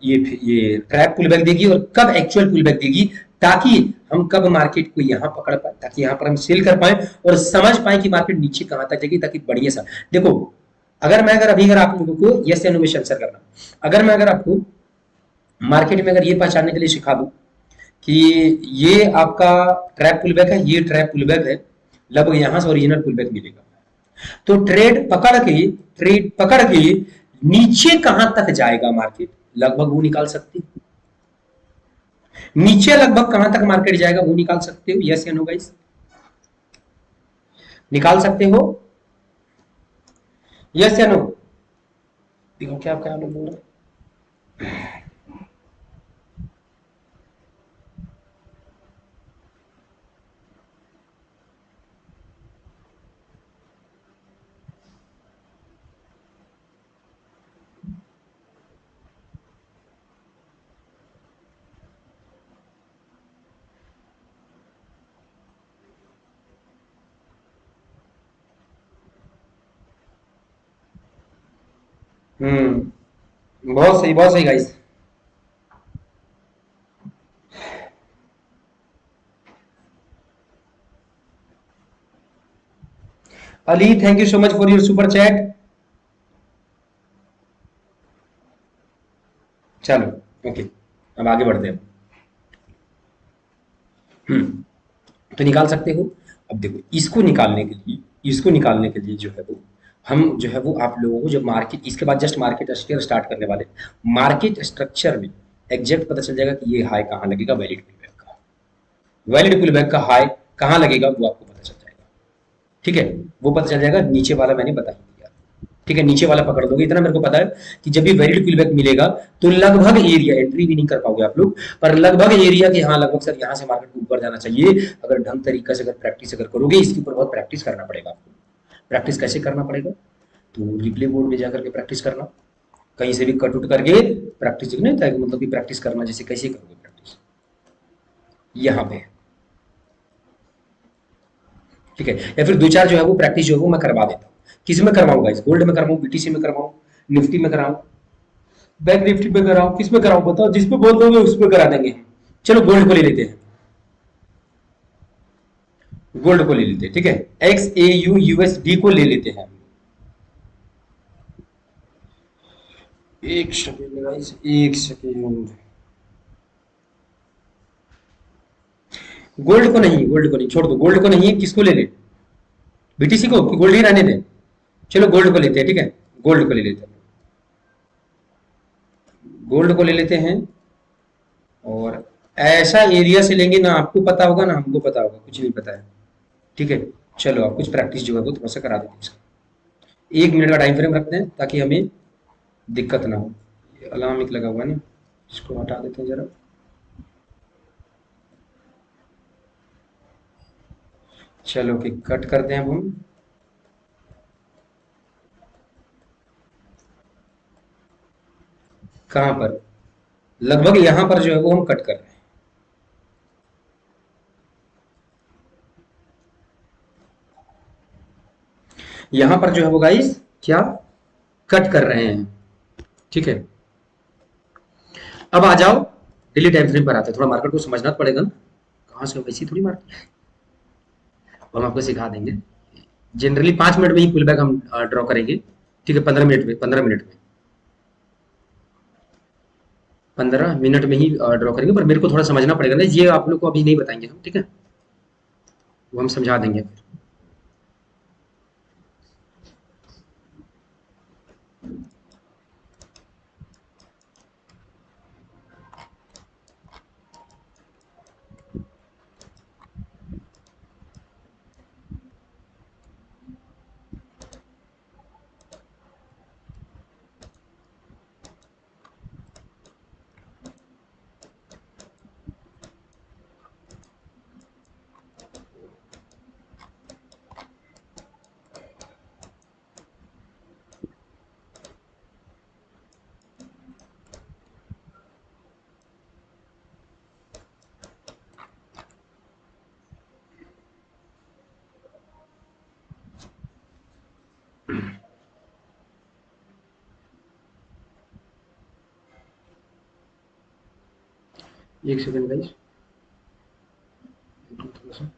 ये ट्रैप पुल बैक देगी और कब एक्चुअल पुल बैक देगी, ताकि हम कब मार्केट को यहां पकड़ पाए, ताकि यहां पर हम सेल कर पाए और समझ पाए कि मार्केट नीचे कहां तक जाएगी, ताकि बढ़िया सा देखो। अगर आप लोगों को यस या नो में आंसर करना, अगर आपको मार्केट में अगर ये पहचानने के लिए सिखा दूं कि ये आपका ट्रैप पुल बैक है, ये ट्रैप पुल बैक है, लगभग यहां से ओरिजिनल पुल बैक मिलेगा, तो ट्रेड पकड़ के नीचे कहां तक जाएगा मार्केट, लगभग वो निकाल सकते हो। नीचे लगभग कहां तक मार्केट जाएगा वो निकाल सकते हो, यस या नो गाइस, निकाल सकते हो, यस या नो। देखो क्या क्या लोग बोल रहे हैं। बहुत सही guys. Ali thank you so much for your super chat. चलो ओके, अब आगे बढ़ते हैं। तो निकाल सकते हो। अब देखो इसको निकालने के लिए जो है वो हम जो है वो आप लोगों को जब मार्केट, इसके बाद जस्ट मार्केट स्ट्रक्चर स्टार्ट करने वाले, मार्केट स्ट्रक्चर में एग्जैक्ट पता चल जाएगा कि ये हाई कहाँ लगेगा, वैलिड पुलबैक का, वैलिड पुलबैक का हाई कहाँ लगेगा वो आपको पता चल जाएगा, ठीक है, वो पता चल जाएगा। नीचे वाला मैंने बता ही दिया, ठीक है, नीचे वाला पकड़ दोगे, इतना मेरे को पता है कि जब भी वैलिड पुलबैक मिलेगा तो लगभग एरिया, एंट्री भी नहीं कर पाओगे आप लोग, पर लगभग एरिया कि हाँ लगभग सर यहाँ से मार्केट को ऊपर जाना चाहिए, अगर ढंग तरीका से अगर प्रैक्टिस अगर करोगे, इसके ऊपर बहुत प्रैक्टिस करना पड़ेगा आपको। प्रैक्टिस कैसे करना पड़ेगा, तो रिप्ले बोर्ड में जाकर के प्रैक्टिस करना, कहीं से भी कट उठ करके प्रैक्टिस नहीं था, मतलब कि प्रैक्टिस करना, जैसे कैसे करोगे प्रैक्टिस, यहाँ पे ठीक है, या फिर दो चार जो है वो प्रैक्टिस जो है वो मैं करवा देता हूँ। किस में करवाऊंगा, इस गोल्ड में करवाऊँ, बीटीसी में करवाऊँ, निफ्टी में कराऊँ, बैंक निफ्टी में कराऊँ, किस में कराऊँ बताओ, जिसमें बोल दोगे उसमें करा देंगे। चलो गोल्ड को ले लेते हैं, गोल्ड को ले लेते हैं, ठीक है, एक्स ए यू यूएसडी को ले लेते हैं। एक सेकेंड गाइस, एक सेकेंड। गोल्ड को नहीं, गोल्ड को नहीं, छोड़ दो, गोल्ड को नहीं है, किसको ले ले, बीटीसी को, गोल्ड ही रहने दें। चलो गोल्ड को लेते हैं, ठीक है, गोल्ड को ले लेते हैं, गोल्ड को ले लेते हैं। और ऐसा एरिया से लेंगे ना आपको पता होगा ना हमको पता होगा, कुछ नहीं पता है, ठीक है। चलो आप कुछ प्रैक्टिस जो है वो थोड़ा सा करा देते हैं। 1 मिनट का टाइम फ्रेम रखते हैं ताकि हमें दिक्कत ना हो। अलार्म एक लगा हुआ है ना, इसको हटा देते हैं जरा। चलो कि कट करते हैं अब हम। कहां पर, लगभग यहां पर जो है वो हम कट कर रहे हैं। यहां पर जो है वो गाइस क्या कट कर रहे हैं, ठीक है। अब आ जाओ डेली टाइम फ्रेम पर आते हैं, थोड़ा मार्केट को समझना पड़ेगा ना, कहां से वैसी थोड़ी मार्केट, हम आपको सिखा देंगे। जनरली 5 मिनट में ही पुल बैक हम ड्रॉ करेंगे, ठीक है, 15 मिनट में, 15 मिनट में, 15 मिनट में ही ड्रॉ करेंगे। पर मेरे को थोड़ा समझना पड़ेगा ना, ये आप लोग को अभी नहीं बताएंगे हम, ठीक है, वो हम समझा देंगे फिर। एक सेकंड गाइस, थोड़ा सा।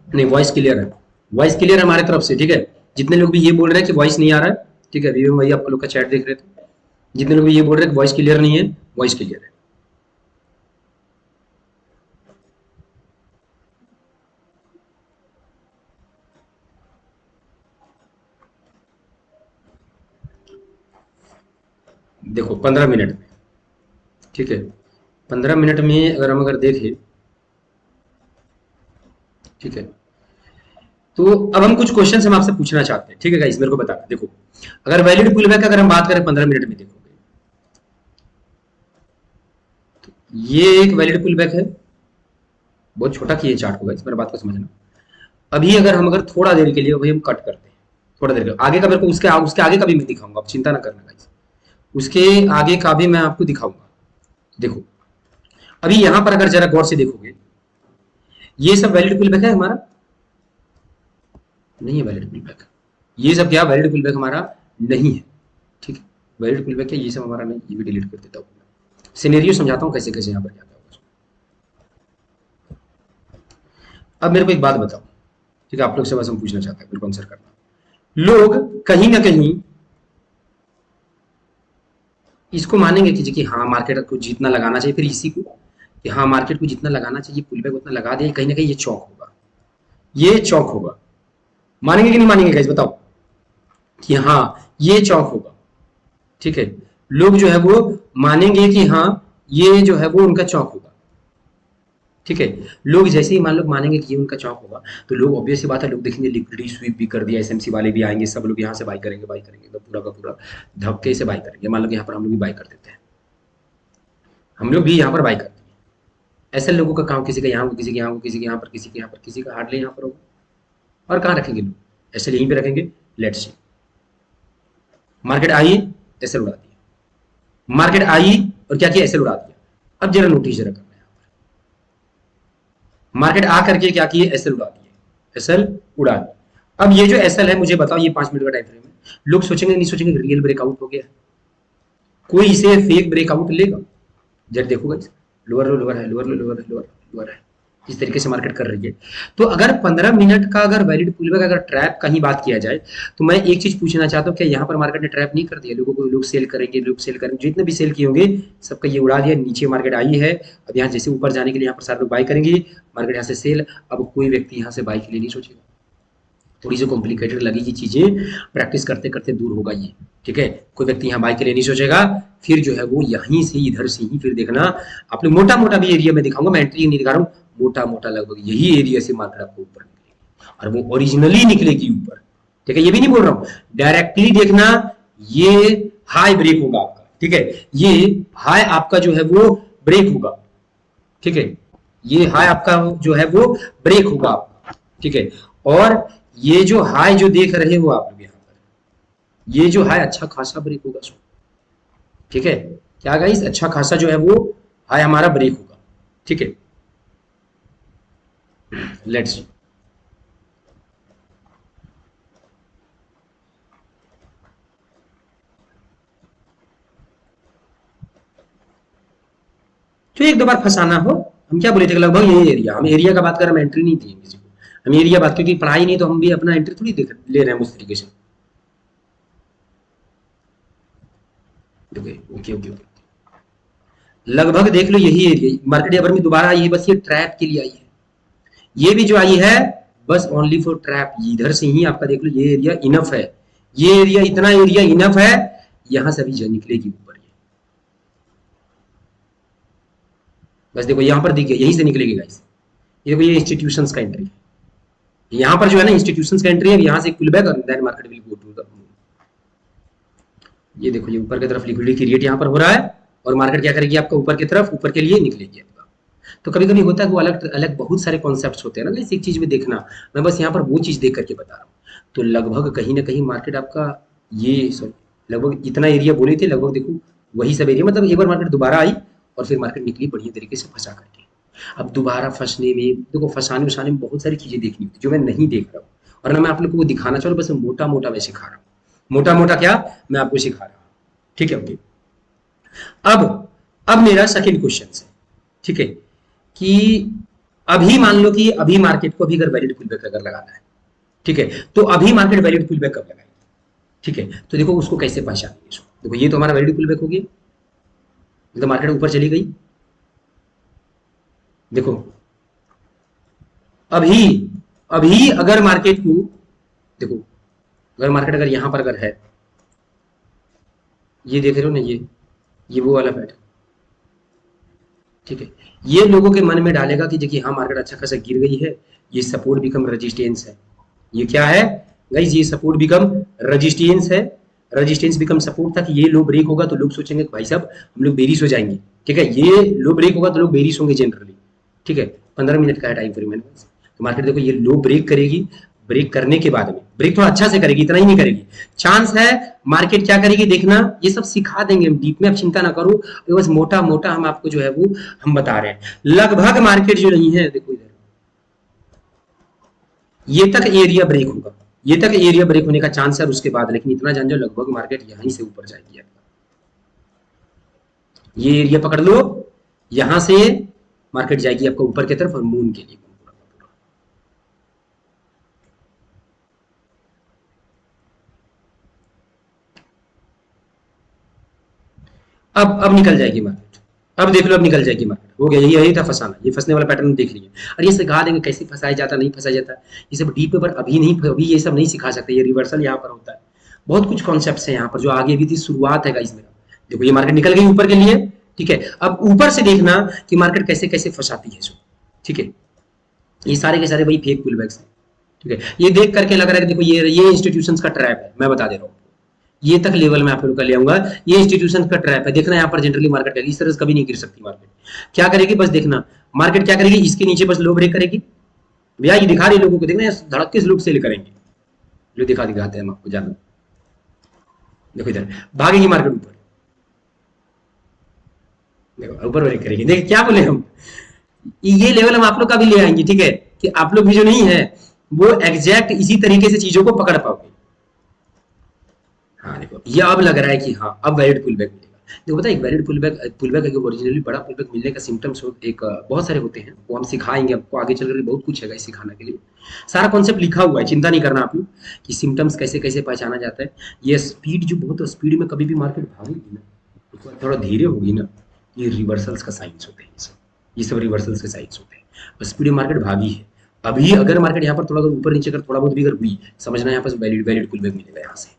नहीं, वॉइस क्लियर है, वॉइस क्लियर है हमारे तरफ से, ठीक है। जितने लोग भी ये बोल रहे हैं कि वॉइस नहीं आ रहा है, ठीक है, अभी वही आप लोग का चैट देख रहे थे, जितने लोग भी ये बोल रहे हैं कि वॉइस क्लियर नहीं है, वॉइस क्लियर है। देखो 15 मिनट में, ठीक है, 15 मिनट में अगर हम देखें, ठीक है, तो अब हम कुछ क्वेश्चन हम आपसे पूछना चाहते हैं, ठीक है गाइस, मेरे को बताना। देखो अगर वैलिड पुल बैक अगर हम बात करें 15 मिनट में, देखोगे तो ये एक वैलिड पुल बैक है, बहुत छोटा किए चार्ट को गाइस, मेरे बात को समझना। अभी अगर थोड़ा देर के लिए भाई हम कट करते हैं, थोड़ा देर के आगे का मेरे को उसके आगे का भी मैं दिखाऊंगा, आप चिंता ना करना गाइस, उसके आगे का भी मैं आपको दिखाऊंगा। देखो अभी यहां पर अगर जरा गौर से देखोगे, ये सब वैलिड पुल बैक है हमारा, नहीं है वैलिड पुल बैक, ये सब क्या वैलिड पुल बैक हमारा नहीं है, ठीक है, वैलिड पुल बैक है ये सब हमारा नहीं, ये भी डिलीट कर देता हूँ। सिनेरियो समझाता हूँ कैसे कैसे यहाँ पर क्या होगा। अब मेरे को एक बात बताओ, ठीक है, आप लोग से बस हम पूछना चाहते हैं, मेरे को आंसर करना। लोग कहीं ना कहीं इसको मानेंगे कि हाँ मार्केट को जितना लगाना चाहिए, फिर इसी को कि हाँ मार्केट को जितना लगाना चाहिए पुल बैक उतना लगा दिया, कहीं ना कहीं ये चौक होगा, ये चौक होगा। मानेंगे कि नहीं मानेंगे गाइस बताओ, कि हाँ ये चौक होगा, ठीक है, लोग जो है वो मानेंगे कि हाँ ये जो है वो उनका चौक होगा, ठीक है। लोग जैसे ही मान लो मानेंगे कि ये उनका चौक होगा, तो लोग ऑब्वियस सी बात है, लोग देखेंगे लिक्विडिटी स्वीप भी कर दिया, एसएमसी वाले भी आएंगे, सब लोग यहाँ से बाई करेंगे, बाई करेंगे, तो पूरा का पूरा धक्के से बाई करेंगे। मान लो कि यहाँ पर हम लोग भी बाई कर देते हैं, हम लोग भी यहाँ पर बाई करते हैं। ऐसे लोगों का काम, किसी का यहाँ, किसी के यहाँ, किसी के यहाँ पर, किसी के यहाँ पर, किसी का हार्डली यहाँ पर होगा। और कहाँ रखेंगे लोग, ऐसे यहीं पे रखेंगे। लेट्स सी, मार्केट आई, ऐसे उड़ा दिया, मार्केट आई और क्या किया, ऐसे उड़ा दिया। अब जरा नोटिस जरा करना है, मार्केट आ करके क्या किए, एसएल उड़ा दिए, एसएल उड़ा दिया। अब ये जो एसएल है, मुझे बताओ ये 5 मिनट का टाइम फ्रेम है, लोग सोचेंगे नहीं सोचेंगे रियल ब्रेकआउट हो गया, कोई इसे फेक ब्रेकआउट लेगा? जरा देखो गाइस, लोअर लो, लोअर है, लोअर लो, लोअर है, लोअर लोअर है, इस तरीके से मार्केट कर रही है। तो अगर 15 मिनट का अगर वैलिड पुलबैक, अगर ट्रैप का ही बात किया जाए, तो मैं एक चीज पूछना चाहता हूँ, क्या यहाँ पर मार्केट ने ट्रैप नहीं कर दिया? लोगों को, लोग सेल करेंगे, लोग सेल करेंगे, जितने भी सेल किए होंगे सबका ये उड़ा दिया। नीचे मार्केट आई है, अब यहाँ जैसे ऊपर जाने के लिए यहाँ पर सारे लोग बाई करेंगे, मार्केट यहाँ से सेल। अब कोई व्यक्ति यहाँ से बाई के लिए नहीं सोचेगा, थोड़ी सी कॉम्प्लिकेटेड लगेगी चीजें, प्रैक्टिस करते करते दूर होगा ये, ठीक है। कोई व्यक्ति यहाँ बाई के लिए नहीं सोचेगा, फिर जो है वो यहीं से इधर से ही, फिर देखना आप लोग, मोटा मोटा भी एरिया में दिखाऊंगा, मैं एंट्री नहीं दिखा रहा हूँ, मोटा मोटा लगभग यही एरिया से मार्केट आपको ऊपर निकलेगी, और वो ओरिजिनली निकलेगी ऊपर, ठीक है। ये भी नहीं बोल रहा हूँ, डायरेक्टली देखना, ये हाई ब्रेक होगा आपका, ठीक है, ये हाई आपका जो है वो ब्रेक होगा, ठीक है, ये हाई आपका जो है वो ब्रेक होगा आपका, ठीक है। और ये जो हाई जो देख रहे हो आप लोग यहाँ पर, ये जो हाई अच्छा खासा ब्रेक होगा, ठीक है, क्या गाइस, अच्छा खासा जो है वो हाई हमारा ब्रेक होगा, ठीक है। लेट्स सी, तो एक दो बार फंसाना हो, हम क्या बोले थे, लगभग यही एरिया, हम एरिया का बात कर रहे हैं, हम एंट्री नहीं दी किसी को, हम एरिया बात, क्योंकि पढ़ाई नहीं तो हम भी अपना एंट्री थोड़ी ले रहे हैं उस तरीके से। ओके ओके ओके, लगभग देख लो यही एरिया, मार्केट अगर में दोबारा आई है, बस ये ट्रैप के लिए आई है, ये भी जो आई है बस ओनली फॉर ट्रैप। इधर से ही आपका देख लो ये एरिया इनफ है, ये एरिया, इतना एरिया इनफ है, यहां से अभी निकलेगी ऊपर ये, बस देखो यहां पर देखिए, यहीं से निकलेगी गाइस, ये देखो, ये इंस्टीट्यूशंस का एंट्री है, यहां पर जो है ना इंस्टीट्यूशंस का एंट्री है, यहां से पुल बैक और then market will go to the, ये देखो, ये ऊपर की तरफ लिक्विडिटी क्रिएट यहां पर हो रहा है, और मार्केट क्या करेगी आपका ऊपर की तरफ, ऊपर के लिए निकलेगी आपका। तो कभी कभी होता है वो अलग अलग बहुत सारे कॉन्सेप्ट्स होते हैं ना, इस एक चीज में देखना, मैं बस यहाँ पर वो चीज देख करके बता रहा हूँ। तो लगभग कहीं ना कहीं मार्केट आपका ये, सॉरी, लगभग इतना एरिया बोले थे, लगभग देखो वही सब एरिया, मतलब एक बार मार्केट दोबारा आई और फिर मार्केट निकली बढ़िया तरीके से फंसा करके। अब दोबारा फंसने में देखो, फंसाने उसाने में बहुत सारी चीजें देखनी होती जो मैं नहीं देख रहा हूँ, और ना मैं आप लोग को दिखाना चाह रहा हूँ, बस मोटा मोटा मैं सिखा रहा हूँ, मोटा मोटा क्या मैं आपको सिखा रहा हूँ, ठीक है। ओके, अब मेरा सेकंड क्वेश्चन है, ठीक है, कि अभी मान लो कि अभी मार्केट को अभी अगर वैलिड पुलबैक अगर लगाना है, ठीक है, तो अभी मार्केट वैलिड पुलबैक कब लगाएगी, ठीक है। तो देखो उसको कैसे पहचानेंगे इसको, देखो ये तो हमारा वैलिड पुलबैक हो गया, तो मार्केट ऊपर चली गई, देखो अभी अभी अगर मार्केट को देखो, अगर मार्केट अगर यहां पर अगर है, ये देख रहे हो ना, ये वो वाला पैटर्न, ठीक है, ये लोगों के मन में डालेगा कि देखिए हाँ मार्केट अच्छा खासा गिर गई है, ये सपोर्ट बिकम रेजिस्टेंस है, ये क्या है गाइस, ये सपोर्ट बिकम रेजिस्टेंस है, रेजिस्टेंस बिकम सपोर्ट था, कि ये लो ब्रेक होगा तो लोग सोचेंगे भाई साहब हम लोग बेरिश हो जाएंगे, ठीक है, ये लो ब्रेक होगा तो लोग बेरिश होंगे जनरली, ठीक है। 15 मिनट का है टाइम फ्रेम है, तो मार्केट देखो ये लो ब्रेक करेगी, ब्रेक करने के बाद में ब्रेक थोड़ा अच्छा से करेगी, इतना ही नहीं करेगी, चांस है मार्केट क्या करेगी देखना, ये सब सिखा देंगे हम डीप में, आप चिंता ना करो, बस मोटा मोटा हम आपको जो है वो हम बता रहे हैं। लगभग मार्केट जो नहीं है, देखो इधर ये तक एरिया ब्रेक होगा, ये तक एरिया ब्रेक होने का चांस है, और उसके बाद लेकिन इतना जान जाओ लगभग मार्केट यहीं से ऊपर जाएगी, ये एरिया पकड़ लो, यहां से मार्केट जाएगी आपका ऊपर की तरफ और मून के लिए। अब निकल जाएगी मार्केट, अब देख लो, अब निकल जाएगी मार्केट, हो गया, यही था फंसाना, ये फंसने वाला पैटर्न देख लिया, और ये सिखा देंगे कैसे फंसाया जाता नहीं फंसाया जाता, ये सब डीप पेपर अभी नहीं, अभी ये सब नहीं सिखा सकते, ये रिवर्सल यहाँ पर होता है, बहुत कुछ कॉन्सेप्ट है यहाँ पर जो आगे भी थी, शुरुआत है गाइस मेरा। देखो ये मार्केट निकल गई ऊपर के लिए, ठीक है, अब ऊपर से देखना कि मार्केट कैसे कैसे फंसाती है इसको, ठीक है, ये सारे के सारे वही फेक पुल बैक्स हैं। ठीक है, ये देख करके लग रहा है कि देखो ये इंस्टीट्यूशंस का ट्रैप है, मैं बता दे रहा हूँ, ये तक लेवल में आप लोग का ले आऊंगा। ये इंस्टीट्यूशन का ट्रैप है, देखना यहाँ पर जनरली मार्केट करेगी इस तरह से, कभी नहीं गिर सकती मार्केट। क्या करेगी बस देखना, मार्केट क्या करेगी, इसके नीचे बस लो ब्रेक करेगी भैया, ये दिखा रही लोगों को, देखना धड़क के लोग सेल करेंगे, जो दिखाते हैं हम आपको, जाना देखो इधर भागेगी मार्केट ऊपर, देखो ऊपर ब्रेक करेगी। देखिए क्या बोले हम, ये लेवल हम आप लोग का भी ले आएंगे, ठीक है, कि आप लोग भी जो नहीं है वो एग्जैक्ट इसी तरीके से चीजों को पकड़ पाओगे। हाँ देखो ये अब लग रहा है कि हाँ अब वैलिड पुल बैक मिलेगा। देखो पता है एक वैलिड पुल बैक ओरिजिनली बड़ा पुल बैक मिलने का सिम्टम्स एक बहुत सारे होते हैं, वो हम सिखाएंगे आपको आगे चलकर, बहुत कुछ है सिखाने के लिए, सारा कॉन्सेप्ट लिखा हुआ है, चिंता नहीं करना आप लोग कि सिम्टम्स कैसे कैसे पहचाना जाता है। ये स्पीड जो बहुत स्पीड में कभी भी मार्केट भागेगी ना, तो थोड़ा धीरे होगी ना, ये रिवर्सल्स का साइंस होते हैं, ये सब रिवर्सल्स के साइंस होते हैं। स्पीड मार्केट भागी है, अभी अगर मार्केट यहाँ पर थोड़ा ऊपर नीचे कर थोड़ा बहुत भी अगर हुई, समझना यहाँ पर वैलिड पुल बैक मिलेगा, यहाँ से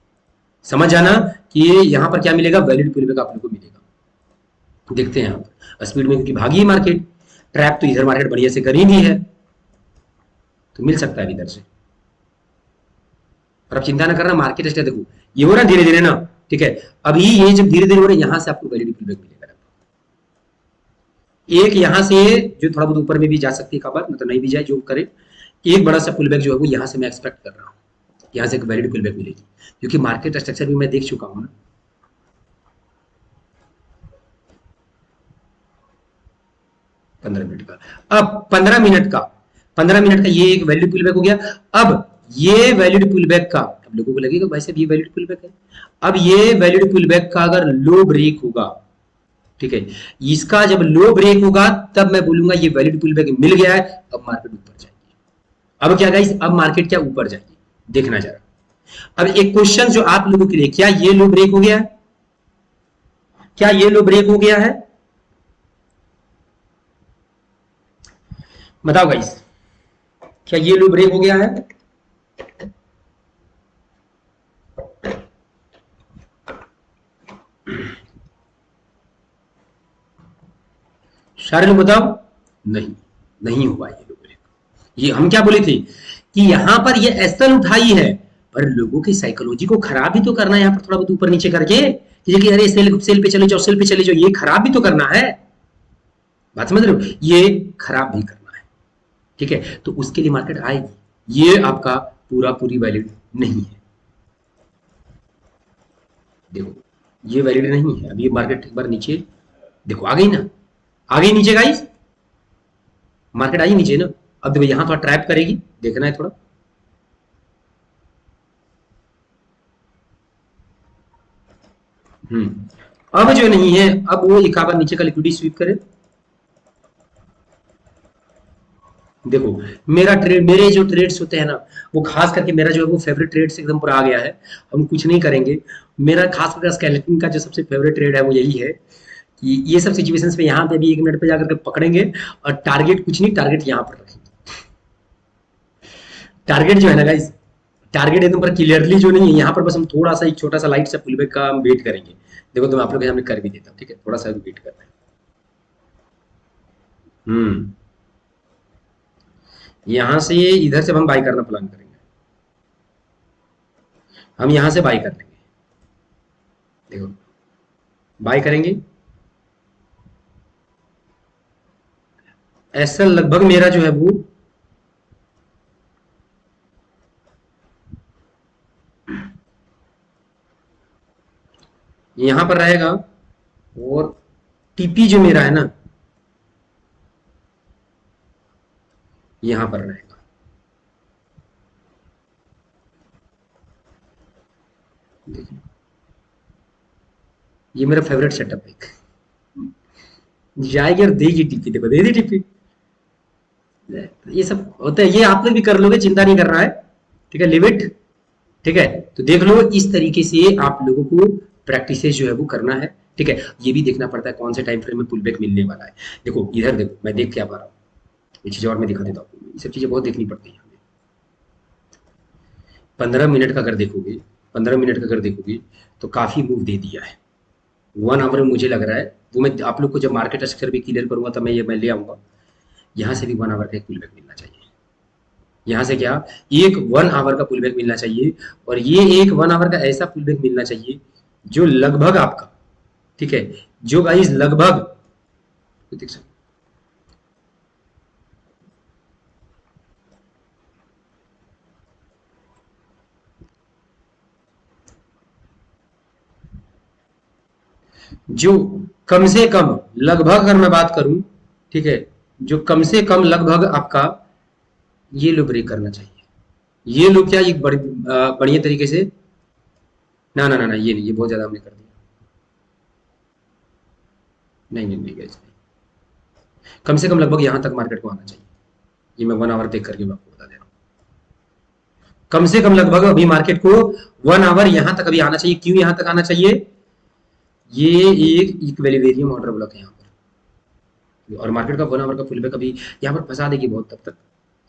समझ जाना कि यहाँ पर क्या मिलेगा, वैलिड पुल बैक आप लोग को मिलेगा। देखते हैं यहाँ पर स्पीड में, क्योंकि भागी है मार्केट, ट्रैप तो इधर मार्केट बढ़िया से करी भी है, तो मिल सकता है इधर से। और अब चिंता ना करना, मार्केट स्टेट देखो ये हो रहा है धीरे धीरे ना, ठीक है, अभी ये जब धीरे धीरे हो रहा है, यहां से आपको वैलिड पुल बैक मिलेगा। एक यहां से जो थोड़ा बहुत ऊपर में भी जा सकती है खबर, मतलब नहीं भी जाए जो करे, एक बड़ा सा पुल बैक जो है वो यहां से मैं एक्सपेक्ट कर रहा हूँ, यहां से एक वैलिड पुल बैक मिलेगी, क्योंकि मार्केट स्ट्रक्चर भी मैं देख चुका हूं ना। अब 15 मिनट का ये एक वैलिड पुल बैक हो गया। अब ये वैलिड पुल बैक का, अब लोगों को लगेगा भाई साहब ये वैलिड पुल बैक है, अब ये वैलिड पुल बैक का अगर लो ब्रेक होगा, ठीक है, इसका जब लो ब्रेक होगा तब मैं बोलूंगा ये वैलिड पुल बैक मिल गया है, अब मार्केट ऊपर जाएगी। अब क्या गाइस, अब मार्केट क्या ऊपर जाएगी, देखना जरा। अब एक क्वेश्चन जो आप लोगों के लिए, क्या ये लो ब्रेक हो गया है, क्या ये लो ब्रेक हो गया है, बताओ गाइस, क्या ये लो ब्रेक हो गया है? सारे लोग बताओ, नहीं नहीं हुआ ये लो ब्रेक। ये हम क्या बोले थे कि यहां पर ये एसल उठाई है, पर लोगों की साइकोलॉजी को खराब भी तो करना है, यहाँ पर थोड़ा बहुत ऊपर नीचे करके कि अरे सेल पे चले जाओ, सेल पे चले जाओ, ये खराब भी तो करना है, बात समझ रहे हो, ये खराब भी करना है, ठीक है, तो उसके लिए मार्केट आएगी। ये आपका पूरी वैलिड नहीं है, देखो ये वैलिड नहीं है। अब ये मार्केट एक बार नीचे देखो आ गई ना, आ गई नीचे गाइस, मार्केट आई नीचे ना। अब देखो यहां थोड़ा ट्रैप करेगी, देखना है थोड़ा, अब जो नहीं है, अब वो एक बार नीचे का लिक्विडिटी स्वीप करे। देखो मेरे जो ट्रेड्स होते हैं ना, वो खास करके मेरा जो है वो फेवरेट ट्रेड से एकदम पूरा आ गया है, हम कुछ नहीं करेंगे। मेरा खास करके स्केलेटन का जो सबसे फेवरेट ट्रेड है वो यही है कि ये सब सिचुएशंस पे यहाँ पे भी 1 मिनट पे जाकर के पकड़ेंगे, और टारगेट कुछ नहीं, टारगेट यहाँ पर रखेंगे। टारगेट जो है ना गाइस, टारगेट एकदम पर क्लियरली जो नहीं है, यहाँ पर बस हम थोड़ा सा एक छोटा सा लाइट सा पुल बैक का हम वेट करेंगे। देखो तो मैं आप लोग के सामने कर भी देता हूँ, ठीक है, थोड़ा सा वेट करना है। यहां से इधर से हम बाई करना प्लान करेंगे, हम यहां से बाई कर लेंगे, देखो बाई करेंगे। ऐसा लगभग मेरा जो है वो यहां पर रहेगा, और टीपी जो मेरा है ना यहां पर रहेगा। देखिए ये मेरा फेवरेट सेटअप है, जाएगी और देगी टीपी, देखो दे दी टीपी। ये सब होता है, ये आप लोग भी कर लोगे, चिंता नहीं करना है, ठीक है, लिमिट, ठीक है, तो देख लो इस तरीके से आप लोगों को प्रैक्टिस जो है वो करना है, ठीक है। ये भी देखना पड़ता है कौन से टाइम फ्रेम में पुल बैक मिलने वाला है। देखो इधर देखो, मैं देख क्या पा रहा हूँ, ये चीज और मैं दिखा देता हूँ, ये सब चीजें बहुत देखनी पड़ती है हमें। 15 मिनट का अगर देखोगे, 15 मिनट का अगर देखोगे तो काफी मूव दे दिया है। 1 आवर में मुझे लग रहा है, वो मैं आप लोग को जब मार्केट स्ट्रक्चर भी क्लियर करूंगा तब मैं ले आऊंगा यहां से भी 1 आवर का एक पुल बैक मिलना चाहिए। यहां से क्या, एक 1 आवर का पुल बैक मिलना चाहिए, और ये एक 1 आवर का ऐसा पुल बैक मिलना चाहिए जो लगभग आपका, ठीक है, जो गाइस लगभग देख सकते, जो कम से कम लगभग अगर मैं बात करूं, ठीक है, जो कम से कम लगभग आपका ये लो ब्रेक करना चाहिए। ये लो क्या, एक बढ़िया तरीके से, ना ना ना ना, ये नहीं, ये बहुत ज्यादा हमने कर दिया, नहीं नहीं नहीं guys, नहीं। कम से कम लगभग यहां तक मार्केट को आना चाहिए। ये मैं 1 आवर देख करके मैं आपको बता दे रहा हूँ। कम से कम लगभग अभी मार्केट को 1 आवर यहां तक अभी आना चाहिए। क्यों यहां तक आना चाहिए, ये एक इक्विलिब्रियम ऑर्डर ब्लॉक है यहाँ पर, और मार्केट का 1 आवर का फुल बैक अभी यहाँ पर फंसा देगी बहुत, तब तक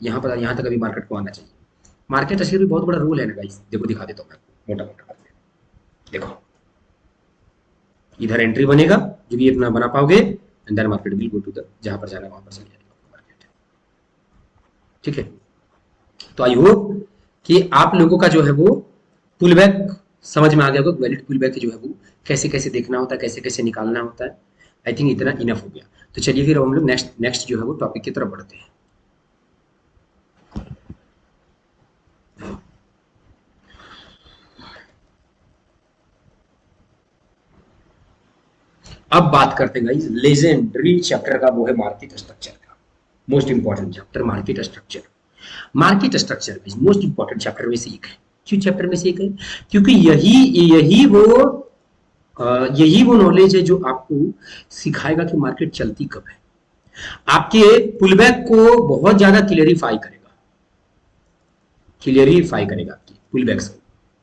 यहाँ तक अभी मार्केट को आना चाहिए। मार्केट असली भी बहुत बड़ा रोल है ना गाइस, देखो दिखा देता हूँ मैं मोटा मोटा करके। देखो इधर एंट्री बनेगा, जो भी अपना बना पाओगे, and then market will go to the, जहां पर जाना वहां पर चले जाएगा मार्केट, ठीक है। तो आई होप कि आप लोगों का जो है वो पुल बैक समझ में आ गया होगा, वैलिड पुल बैक जो है वो कैसे कैसे देखना होता है, कैसे कैसे निकालना होता है। आई थिंक इतना इनफ हो गया। तो चलिए फिर हम लोग नेक्स्ट जो है वो टॉपिक की तरफ बढ़ते हैं। अब बात करते हैं गाइस लेजेंडरी चैप्टर का, वो है मार्केट स्ट्रक्चर का। Most important chapter market structure. Market structure most important chapter में से एक है। क्यों चैप्टर में से एक है, क्योंकि यही वो नॉलेज है जो आपको सिखाएगा कि मार्केट चलती कब है, आपके पुलबैक को बहुत ज्यादा क्लियरिफाई करेगा आपकी पुलबैक्स को,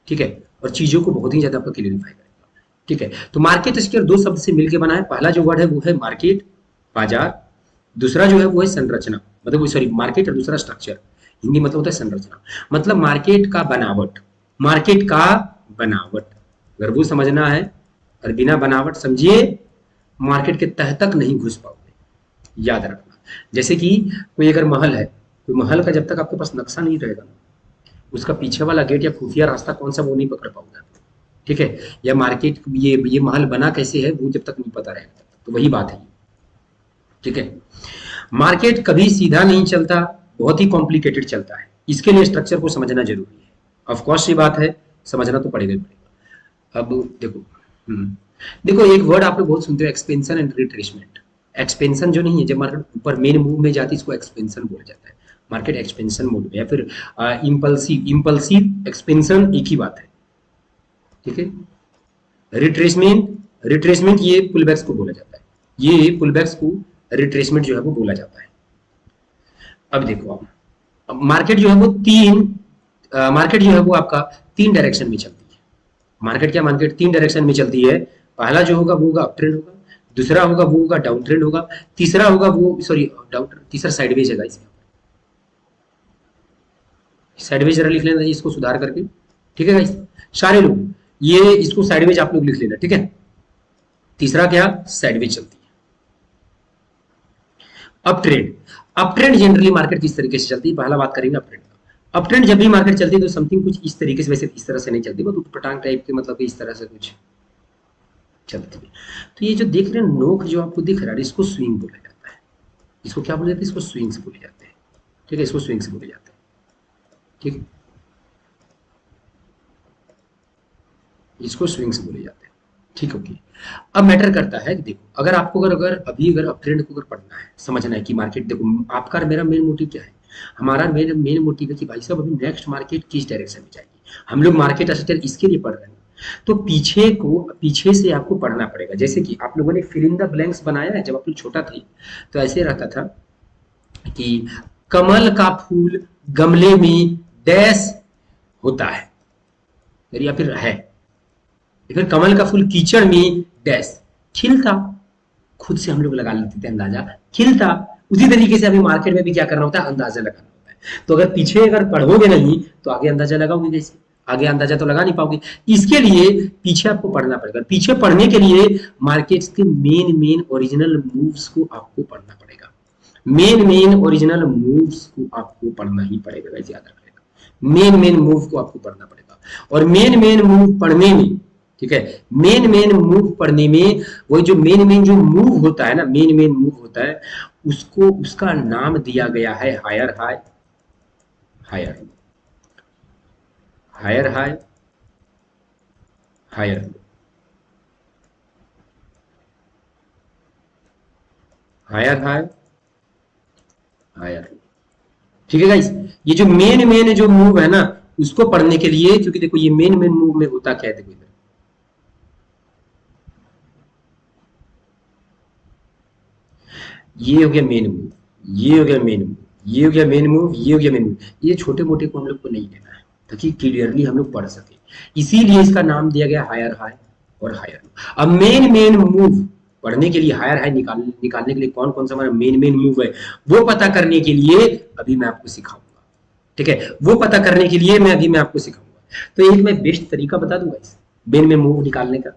ठीक है, और चीजों को बहुत ही ज्यादा आपको क्लियरिफाई करेगा, ठीक है। तो मार्केट स्क्वायर दो शब्द से मिलकर बना है। पहला जो वर्ड है वो है मार्केट, बाजार, दूसरा जो है वो है संरचना, मतलब सॉरी मार्केट, और दूसरा स्ट्रक्चर। हिंदी मतलब होता है संरचना, मतलब मार्केट का बनावट, मार्केट का बनावट अगर वो समझना है, और बिना बनावट समझिए मार्केट के तह तक नहीं घुस पाओगे, याद रखना। जैसे कि कोई अगर महल है, कोई महल का जब तक आपके पास नक्शा नहीं रहेगा, उसका पीछे वाला गेट या खुफिया रास्ता कौन सा वो नहीं पकड़ पाओगे, ठीक है। या मार्केट ये महल बना कैसे है वो जब तक नहीं पता रहेगा, तो वही बात है, ठीक है। मार्केट कभी सीधा नहीं चलता, बहुत ही कॉम्प्लिकेटेड चलता है। इसके लिए स्ट्रक्चर को समझना जरूरी है। ऑफ कोर्स ये बात है, समझना तो पड़ेगा ही पड़ेगा। अब देखो देखो एक वर्ड आप लोग बहुत सुनते हो, एक्सपेंशन एंड रिट्रेसमेंट। एक्सपेंशन जो नहीं है, जब मार्केट ऊपर मेन मूव में जाती है इसको एक्सपेंशन बोला जाता है। मार्केट एक्सपेंशन मोड में, या फिर इंपल्सिव एक्सपेंशन एक ही बात है, ठीक है। रिट्रेसमेंट ये पुलबैक्स को बोला जाता है, ये पुलबैक्स को रिट्रेसमेंट जो है वो बोला जाता है। अब देखो अब मार्केट जो है वो मार्केट जो है वो आपका 3 डायरेक्शन में चलती है। मार्केट 3 डायरेक्शन में चलती है। पहला जो होगा वो होगा अप ट्रेंड होगा, दूसरा होगा वो होगा डाउन ट्रेंड होगा, तीसरा होगा वो सॉरी तीसरा साइडवेज है गाइस, साइडवेज जरा लिख लेना इसको सुधार करके, ठीक है गाइस। सारे लोग ये इसको साइडवेज आप लोग लिख लेना, ठीक है। तीसरा क्या, साइडवेज चलती है। अप ट्रेंड जनरली मार्केट किस तरीके से चलती है, पहला बात करेंगे अप ट्रेंड का। अप ट्रेंड जब भी मार्केट चलती है तो समथिंग कुछ इस तरीके से, वैसे इस तरह से नहीं चलती, बहुत उटपटांग टाइप के, मतलब इस तरह से कुछ चलती है। तो ये जो देख रहे हैं नोक जो आपको दिख रहा है, इसको स्विंग बोला जाता है। इसको क्या बोले जाते हैं, इसको स्विंग से बोले जाते हैं, ठीक है, इसको स्विंग से बोले जाते हैं, ठीक है, इसको स्विंग से बोले जाते हैं, ठीक है। ओके, अब मैटर करता है कि देखो अगर आपको अगर अप ट्रेंड को अगर पढ़ना है, समझना है कि मार्केट, देखो आपका मेरा मेन मोटिव क्या है, हमारा मेन मोटिव है कि भाई साहब अभी नेक्स्ट मार्केट किस डायरेक्शन में जाएगी। हम लोग मार्केट स्ट्रक्चर इसके लिए पढ़ रहे हैं, तो पीछे से आपको पढ़ना पड़ेगा। जैसे कि आप लोगों ने फिल इन द ब्लैंक्स बनाया है, जब आप लोग छोटा थे तो ऐसे रहता था कि कमल का फूल गमले में डैश होता है, या फिर है, फिर कमल का फूल कीचड़ में डैश खिलता। खुद से हम लोग लगा लेते थे अंदाजा, खिलता। उसी तरीके से अभी मार्केट में भी क्या करना होता है, अंदाजा लगाना होता है। तो अगर पीछे अगर पढ़ोगे नहीं तो आगे अंदाजा लगाओगे कैसे, आगे अंदाजा तो लगा नहीं पाओगे। इसके लिए पीछे आपको पढ़ना पड़ेगा। पीछे पढ़ने के लिए मार्केट्स के मेन ओरिजिनल मूव्स को आपको पढ़ना पड़ेगा। मेन मेन ओरिजिनल मूव्स को आपको पढ़ना ही पड़ेगा, वैसे याद रखिएगा। मेन मेन मूव को आपको पढ़ना पड़ेगा, और मेन मेन मूव पढ़ने में, ठीक है, मेन मेन मूव पढ़ने में, वो जो मेन मेन जो मूव होता है ना, मेन मेन मूव होता है, उसको उसका नाम दिया गया है higher high, higher higher high, higher higher high, higher. ठीक है गाइस, ये जो मेन मेन जो मूव है ना, उसको पढ़ने के लिए, क्योंकि देखो ये मेन मेन मूव में होता क्या है, देखो इधर, ये हो गया मेन मूव, ये हो गया मेन मूव, ये हो गया मेन मूव, ये हो गया मेन मूव। ये छोटे मोटे को हम लोग को नहीं लेना है, ताकि क्लियरली हम लोग पढ़ सके, इसीलिए इसका नाम दिया गया हायर हाई और हायर लो। अब मेन मेन मूव पढ़ने के लिए, हायर हाई निकालने के लिए कौन कौन सा हमारा मेन मेन मूव है, वो पता करने के लिए अभी मैं आपको सिखाऊंगा। ठीक है, वो पता करने के लिए मैं आपको सिखाऊंगा। तो एक मैं बेस्ट तरीका बता दूंगा इस मेन में मूव निकालने का,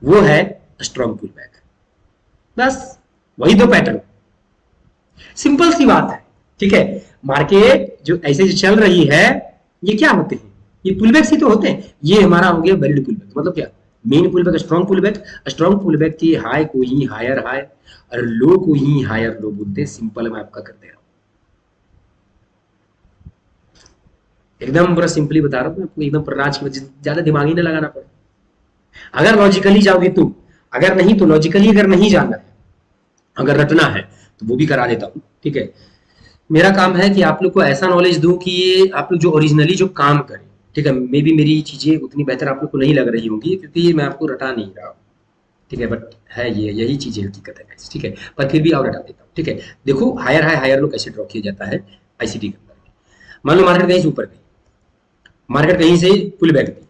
वो है स्ट्रॉन्ग पुल बैक। बस वही दो पैटर्न, सिंपल सी बात है। ठीक है, मार्केट जो ऐसे जो चल रही है, ये क्या होते हैं, ये पुलबैक्स ही तो होते हैं। ये हमारा हो गया वैलिड पुलबैक, मतलब क्या, main pullback, strong pullback. Strong pullback की हाई को ही हायर हाई और लो को ही हायर लो बोलते हैं। सिंपल मैं आपका कर दे रहा हूं, एकदम पूरा सिंपली बता रहा हूँ आपको, एकदम राज की वजह, ज्यादा दिमाग ही नहीं लगाना पड़े। अगर लॉजिकली जाओगे तो, अगर नहीं तो लॉजिकली, अगर नहीं जाना है, अगर रटना है, तो वो भी करा देता हूँ। ठीक है, मेरा काम है कि आप लोग को ऐसा नॉलेज दूं कि ये आप लोग जो ओरिजिनली जो काम करें। ठीक है, मे बी मेरी चीजें उतनी बेहतर आप लोग को नहीं लग रही होंगी, क्योंकि मैं आपको रटा नहीं रहा हूँ। ठीक है, बट है ये, यही चीजें हकीकत है guys, ठीक है, पर फिर भी और रटा देता हूँ। ठीक है, देखो हायर हाई हायर लो कैसे ड्रॉ किया जाता है आईसीटी के अंदर। मान लो मार्केट कहीं से ऊपर गई, मार्केट कहीं से पुल बैक गई,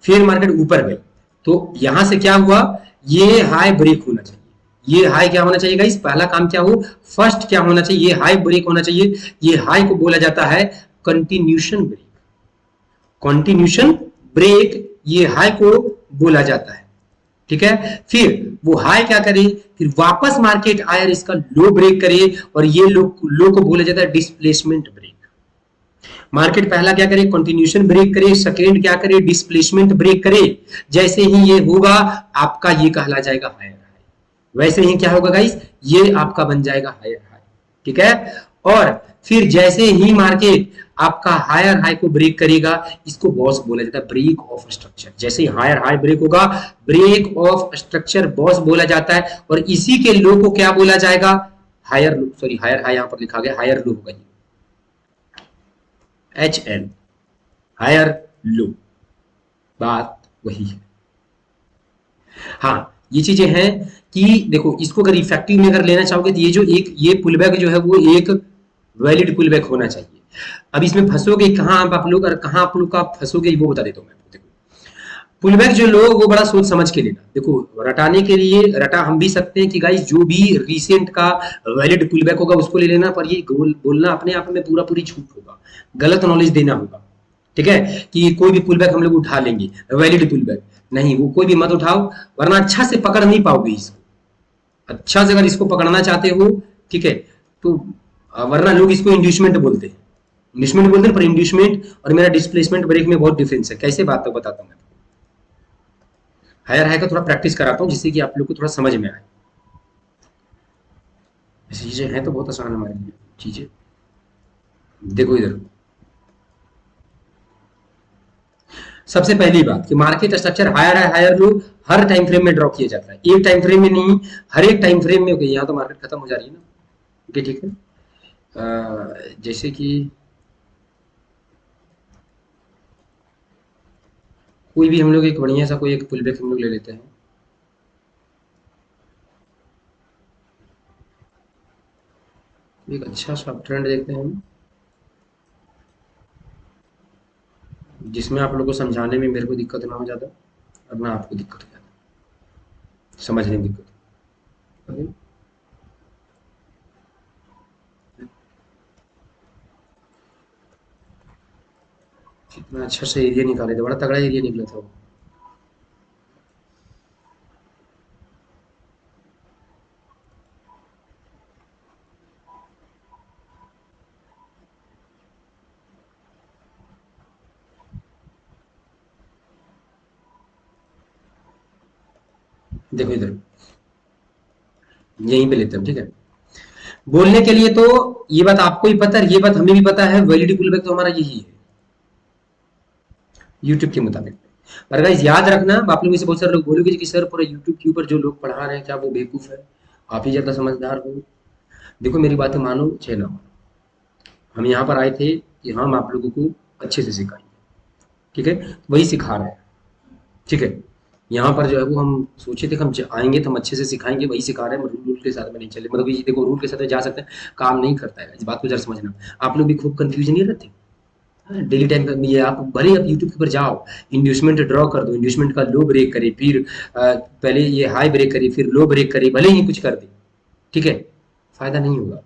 फिर मार्केट ऊपर गई, तो यहां से क्या हुआ, ये हाई ब्रेक होना चाहिए। ये हाई क्या होना चाहिए गाइस, पहला काम क्या हो, फर्स्ट क्या होना चाहिए, ये हाई ब्रेक होना चाहिए। ये हाई को बोला जाता है कंटिन्यूशन ब्रेक, कंटिन्यूशन ब्रेक, ये हाई को बोला जाता है। ठीक है, फिर वो हाई क्या करे, फिर वापस मार्केट आयर इसका लो ब्रेक करे, और ये लो को बोला जाता है डिस्प्लेसमेंट ब्रेक। मार्केट पहला क्या करे, कंटिन्यूशन ब्रेक करे, सेकेंड क्या करे, डिस्प्लेसमेंट ब्रेक करे। जैसे ही ये होगा, आपका ये कहला जाएगा हायर हाई। वैसे ही क्या होगा गाइस, ये आपका बन जाएगा हायर हाई। ठीक है, और फिर जैसे ही मार्केट आपका हायर हाई को ब्रेक करेगा, इसको बॉस बोला जाता है ब्रेक ऑफ स्ट्रक्चर। जैसे ही हायर हाई ब्रेक होगा, ब्रेक ऑफ स्ट्रक्चर बॉस बोला जाता है, और इसी के लो को क्या बोला जाएगा, higher low, sorry higher high यहां पर लिखा गया, हायर लो होगा, एच एल, हायर लो, बात वही है। हाँ, ये चीजें हैं कि देखो, इसको अगर इफेक्टिव में अगर लेना चाहोगे, तो ये जो एक ये पुलबैक जो है, वो एक वैलिड पुलबैक होना चाहिए। अब इसमें फंसोगे कहाँ आप लोग, और कहाँ आप लोग का फंसोगे, वो बता देता हूँ मैं आपको। देखो, पुलबैक जो लोग, वो बड़ा सोच समझ के लेना। देखो, रटाने के लिए रटा हम भी सकते हैं कि गाइस जो भी रिसेंट का वैलिड पुलबैक होगा उसको ले लेना, पर ये बोलना अपने आप में पूरा पूरी झूठ होगा, गलत नॉलेज देना होगा। ठीक है, कि कोई भी पुलबैक हम लोग उठा लेंगे वैलिड पुलबैक, नहीं, वो कोई भी मत उठाओ, वरना अच्छा से पकड़ नहीं पाओगे इसको। अच्छा से अगर इसको पकड़ना चाहते हो, ठीक है, तो वरना लोग इसको इंड्यूसमेंट बोलते हैं, इंड्यूसमेंट बोलते हैं, पर इंड्यूसमेंट और मेरा डिस्प्लेसमेंट ब्रेक में बहुत डिफरेंस है। कैसे बात तो बताता हूँ मैं, हायर हाई का थोड़ा प्रैक्टिस कराता हूँ, जिससे कि आप लोग को थोड़ा समझ में आए। ऐसी चीजें हैं तो बहुत आसान है हमारे लिए चीजें। देखो इधर, सबसे पहली बात कि मार्केट स्ट्रक्चर हायर है, हायर लो हर टाइम फ्रेम में ड्रॉ किया जाता है, एक टाइम फ्रेम में नहीं, हर एक टाइम फ्रेम में। यहाँ तो मार्केट खत्म हो जा रही है ना, ओके ठीक है। जैसे कि कोई भी हम लोग एक बढ़िया सा कोई एक पुल बैक हम लोग ले लेते हैं। एक अच्छा सा ट्रेंड देखते हैं हम, जिसमें आप लोग को समझाने में मेरे को दिक्कत ना हो ज़्यादा, और ना आपको दिक्कत हो ज़्यादा, समझने में दिक्कत हो। कितना अच्छा से एरिया निकाले थे, बड़ा तगड़ा एरिया निकला था वो। देखो इधर यहीं पे लेते हैं, ठीक है। बोलने के लिए तो ये बात आपको ही पता है, ये बात हमें भी पता है, वैलिडिटी पुलबैक तो हमारा यही है यूट्यूब के मुताबिक। पर गाइस याद रखना, आप लोग में से बहुत सारे लोग बोलोगे कि सर पूरा यूट्यूब के ऊपर जो लोग पढ़ा रहे हैं क्या वो बेवकूफ है, आप ही ज्यादा समझदार हो। देखो मेरी बातें मानो चाहे ना मानो, हम यहाँ पर आए थे कि हम आप लोगों को अच्छे से सिखाएंगे, ठीक है, वही सिखा रहे हैं, ठीक है। यहाँ पर जो है वो हम सोचे थे कि हम आएंगे तो हम अच्छे से सिखाएंगे, वही सिखा रहे हैं, रूल के साथ में नहीं चले, मतलब ये देखो रूल के साथ में जा सकते हैं, काम नहीं करता है, इस बात को जरा समझना। आप लोग भी खूब कंफ्यूजन नहीं रहते डेली टाइम पे, ये आप भले आप यूट्यूब के ऊपर जाओ, इंड्यूसमेंट ड्रॉ कर दो, इंड्यूसमेंट का लो ब्रेक करे, फिर पहले ये हाई ब्रेक करे, फिर लो ब्रेक करे, भले ही कुछ कर दे, ठीक है, फायदा नहीं होगा।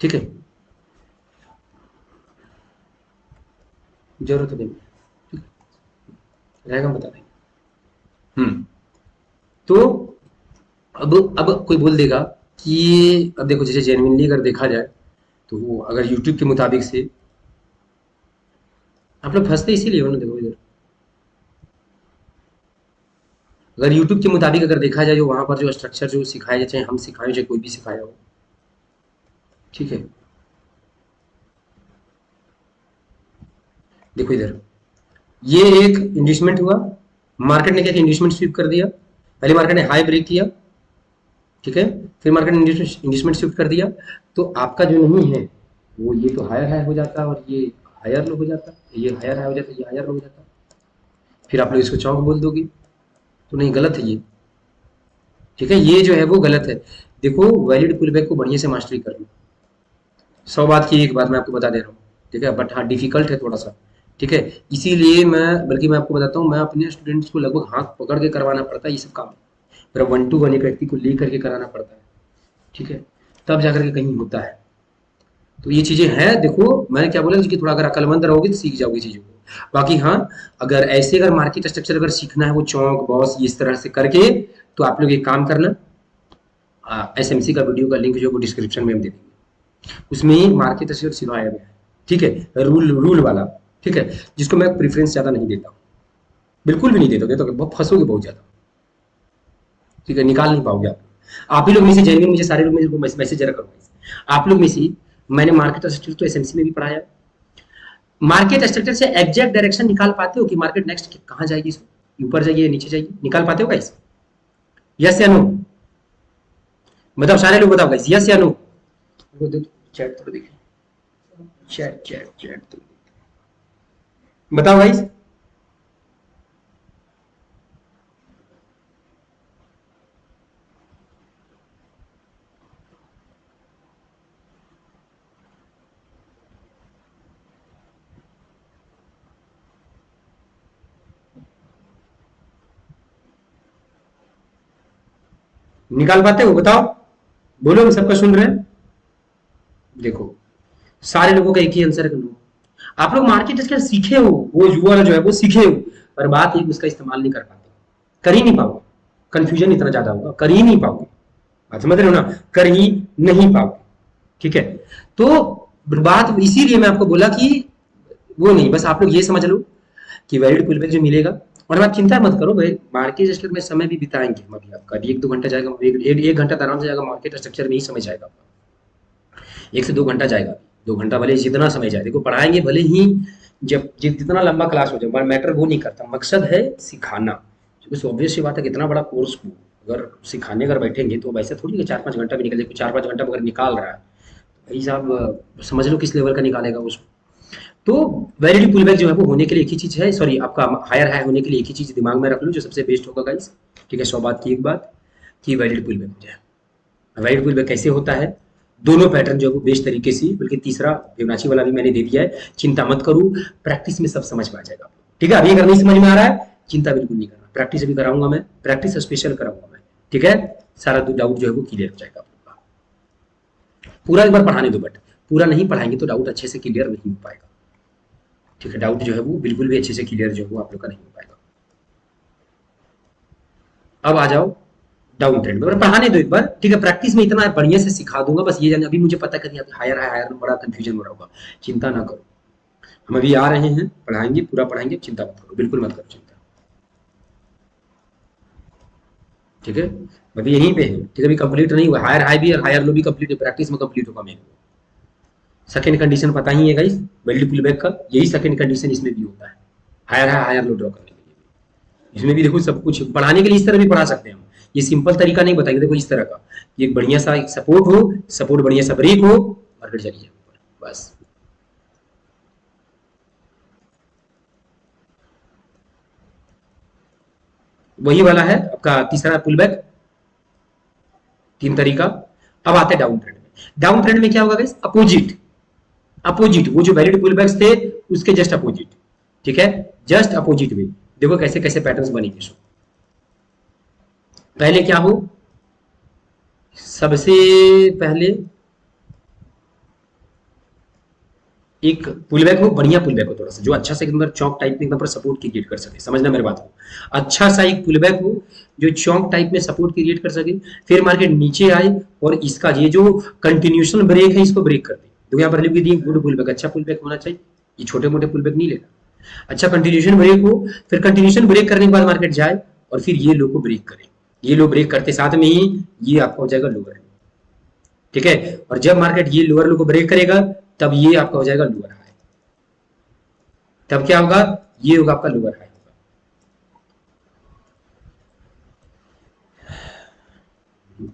ठीक है, जरूरत नहीं, ठीक है, रहेगा हम बता देंगे। तो अब कोई बोल देगा कि अब देखो जैसे जेन्युइनली अगर देखा जाए तो वो अगर यूट्यूब के मुताबिक से आप लोग फंसते इसीलिए हो ना, देखो इधर अगर यूट्यूब के मुताबिक अगर देखा जाए, जो वहां पर जो स्ट्रक्चर जो सिखाया जाए, चाहे हम सिखाए चाहे कोई भी सिखाया हो, ठीक है। देखो इधर ये एक इंड्यूसमेंट हुआ, मार्केट ने क्या किया, इंड्यूसमेंट स्वीप कर दिया, पहले मार्केट ने हाई ब्रेक किया, ठीक है, फिर मार्केट ने इंड्यूसमेंट स्वीप कर दिया, तो आपका जो नहीं है वो ये तो हायर हाई हो जाता है और ये हायर लो हो जाता है, ये हायर हाई हो जाता है, ये हायर लो हो जाता है, फिर आप लोग इसको चौक बोल दोगे, तो नहीं, गलत है ये, ठीक है, ये जो है वो गलत है। देखो वैलिड पुलबैक को बढ़िया से मास्टरी कर लो, 100 बात की एक बात मैं आपको बता दे रहा हूँ, ठीक है, बट हाँ डिफिकल्ट है थोड़ा सा, ठीक है, इसीलिए मैं बल्कि मैं आपको बताता हूँ, मैं अपने स्टूडेंट्स को लगभग हाथ पकड़ के करवाना पड़ता है ये सब काम, मेरा 1 to 1 एक व्यक्ति को ले करके कराना पड़ता है, ठीक है, तब जाकर के कहीं होता है। तो ये चीजें हैं, देखो मैंने क्या बोला कि थोड़ा अगर अकलमंद रहोगे तो सीख जाओगे चीजों को। बाकी हाँ, अगर ऐसे अगर मार्केट स्ट्रक्चर अगर सीखना है वो चौंक बॉस इस तरह से करके, तो आप लोग एक काम करना, एसएमसी का वीडियो का लिंक जो है डिस्क्रिप्शन में हम दे देंगे, उसमें मार्केट स्ट्रक्चर सिखाया गया है, ठीक है, रूल रूल वाला, ठीक है, जिसको मैं प्रेफरेंस ज्यादा नहीं देता हूँ, बिल्कुल भी नहीं देता, तो बहुत फंसोगे बहुत ज्यादा, ठीक है, निकाल नहीं पाओगे आप ही लोग में से जेन्युइन मुझे सारे लोग में मैसेज जरा करो, आप लोग में से मैंने मार्केट स्ट्रक्चर तो एसएमसी में भी पढ़ाया, मार्केट स्ट्रक्चर से एग्जैक्ट डायरेक्शन निकाल पाते हो कि मार्केट नेक्स्ट कहां जाएगी, ऊपर जाएगी नीचे जाएगी, निकाल पाते हो गाइस, यस या नो, मतलब सारे लोग बताओ गाइस, यस या नो, चैट तो देखिए, चैट चैट चैट तो बताओ गाइस। निकाल पाते हो बताओ, बोलो, हम सबका सुन रहे हैं। देखो सारे लोगों का एक ही आंसर है, आप लोग मार्केट स्किल सीखे हो, वो वाला जो है वो सीखे हो, पर बात एक उसका इस्तेमाल नहीं कर पाते, कर ही नहीं पाओगे, कंफ्यूजन इतना ज्यादा होगा, कर ही नहीं पाओगे, बात समझ रहे हो ना, कर ही नहीं पाओगे, ठीक है। तो बात इसीलिए मैं आपको बोला कि वो नहीं, बस आप लोग ये समझ लो कि वैलिड पुलबैक जो मिलेगा, और आप चिंता मत करो भाई, मार्केट स्ट्रक्चर में समय भी बिताएंगे हम अभी, आपका अभी 1-2 घंटा जाएगा, एक घंटा तो आराम से जाएगा, मार्केट स्ट्रक्चर में ही समय जाएगा, 1 से 2 घंटा जाएगा, 2 घंटा भले जितना समय जाए, देखो पढ़ाएंगे भले ही, जब जितना लंबा क्लास हो जाए मैटर वो नहीं करता, मकसद है सिखाना, क्योंकि ऑब्वियस सी बात है, कितना बड़ा कोर्स को अगर सिखाने अगर बैठेंगे तो वैसे थोड़ी 4-5 घंटा भी निकल जाए, 4-5 घंटा अगर निकाल रहा है तो भाई साहब समझ लो किस लेवल का निकालेगा उसको। तो वैलिड पुलबैक जो है वो होने के लिए एक ही चीज है, सॉरी आपका हायर हाई होने के लिए एक ही चीज दिमाग में रख लो जो सबसे बेस्ट होगा गाइस, ठीक है, 100 बात की एक बात कि वैलिड पुलबैक हो जाए। वैलिड पुलबैक कैसे होता है, दोनों पैटर्न जो है वो बेस्ट तरीके से, बल्कि तीसरा फिबोनाची वाला भी मैंने दे दिया है, चिंता मत करो, प्रैक्टिस में सब समझ में आ जाएगा, ठीक है। अभी अगर नहीं समझ में आ रहा है चिंता बिल्कुल नहीं करना, प्रैक्टिस अभी कराऊंगा मैं, प्रैक्टिस स्पेशल कराऊंगा मैं, ठीक है, सारा डाउट जो है वो क्लियर हो जाएगा आपका, पूरा एक बार पढ़ाने दो, बट पूरा नहीं पढ़ाएंगे तो डाउट अच्छे से क्लियर नहीं हो पाएगा, ठीक है, डाउट जो है वो बिल्कुल भी अच्छे से क्लियर जो है वो आप लोग का नहीं हो पाएगा। अब आ जाओ डाउन ट्रेंड में, पढ़ाने दो एक बार, ठीक है, प्रैक्टिस में इतना बढ़िया से सिखा दूंगा, बस ये जाने, अभी मुझे पता कर हायर हायर में बड़ा कंफ्यूजन हो रहा होगा, चिंता ना करो, हम अभी आ रहे हैं, पढ़ाएंगे, पूरा पढ़ाएंगे, चिंता मत करो, बिल्कुल मत करो चिंता। ठीक है, अभी यहीं पे है। ठीक है, अभी कंप्लीट नहीं हुआ, हायर हाई भी और हायर लो भी कंप्लीट है, प्रैक्टिस में कंप्लीट होगा मेरे। सेकंड कंडीशन पता ही है गाइस, मल्टीपल बैक का यही सेकंड कंडीशन इसमें भी होता है, higher high higher low draw करने के लिए। इसमें भी देखो सब कुछ पढ़ाने के लिए इस तरह भी पढ़ा सकते हैं हम, ये सिंपल तरीका नहीं बताएंगे, देखो इस तरह का, ये बढ़िया सा एक सपोर्ट हो, सपोर्ट बढ़िया सा ब्रेक हो, मार्केट चली जाए ऊपर, बस। वही वाला है आपका तीसरा पुल बैक, तीन तरीका। अब आते हैं डाउन ट्रेंड में। डाउन ट्रेंड में क्या होगा गाइस, अपोजिट, अपोजिट वो जो वैलिड पुल बैक्स थे उसके जस्ट अपोजिट। ठीक है, जस्ट अपोजिट में देखो कैसे कैसे पैटर्न्स बनेंगे। सो पहले क्या हो, सबसे पहले एक पुल बैक हो, बढ़िया पुल बैक हो, थोड़ा सा जो अच्छा सा एकदम चौक टाइप में एकदम पर सपोर्ट क्रिएट कर सके, समझना मेरे बात को। अच्छा सा एक पुल बैक हो जो चौक टाइप में सपोर्ट क्रिएट कर सके, फिर मार्केट नीचे आए और इसका ये जो कंटिन्यूशन ब्रेक है इसको ब्रेक कर दे। देखो यहाँ पर लिख दी गुड पुल बैक, अच्छा पुल बैक होना चाहिए, ये छोटे मोटे पुल बैक नहीं लेना। अच्छा कंटिन्यूशन ब्रेक हो, फिर कंटिन्यूशन ब्रेक करने के बाद मार्केट जाए और फिर ये लो को ब्रेक करे, ये लो ब्रेक करते साथ में ही ये आपका हो जाएगा लोअर। ठीक है, और जब मार्केट ये लोअर लो को ब्रेक करेगा तब ये आपका हो जाएगा लोअर हाई, तब क्या होगा, ये होगा आपका लोअर हाई होगा।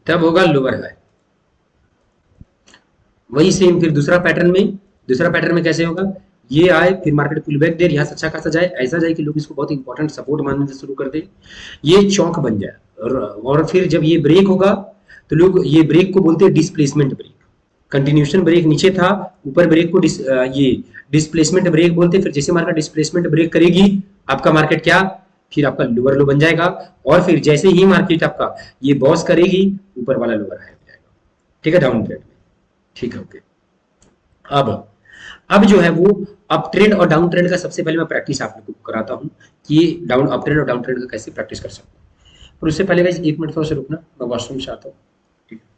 तब होगा लोअर हाई। वही सेम फिर दूसरा पैटर्न में कैसे होगा, ये आए फिर मार्केट पुल बैक दे, यहां से अच्छा खासा जाए, ऐसा जाए कि लोग इसको बहुत इंपॉर्टेंट सपोर्ट मानने से शुरू कर दे, ये चौक बन जाए, और फिर जब ये ब्रेक होगा तो लोग ये ब्रेक को बोलते हैं डिस्प्लेसमेंट ब्रेक। कंटिन्यूशन ब्रेक नीचे था, ऊपर ब्रेक को ये डिस्प्लेसमेंट ब्रेक बोलते हैं। फिर जैसे मार्केट डिस्प्लेसमेंट ब्रेक करेगी, आपका मार्केट क्या, फिर आपका लोअर लो बन जाएगा, और फिर जैसे ही मार्केट आपका ये बॉस करेगी, ऊपर वाला लोअर हाई हो जाएगा। ठीक है, डाउन ट्रेंड में। ठीक है, ओके। अब अब जो है वो अप ट्रेंड और डाउन ट्रेंड का सबसे पहले मैं प्रैक्टिस आप लोगों को कराता हूँ कि डाउन अप ट्रेंड और डाउन ट्रेंड का कैसे प्रैक्टिस कर सकते हैं। और उससे पहले गाइस एक मिनट थोड़ा सा रुकना, मैं वॉशरूम से आता हूँ। ठीक है।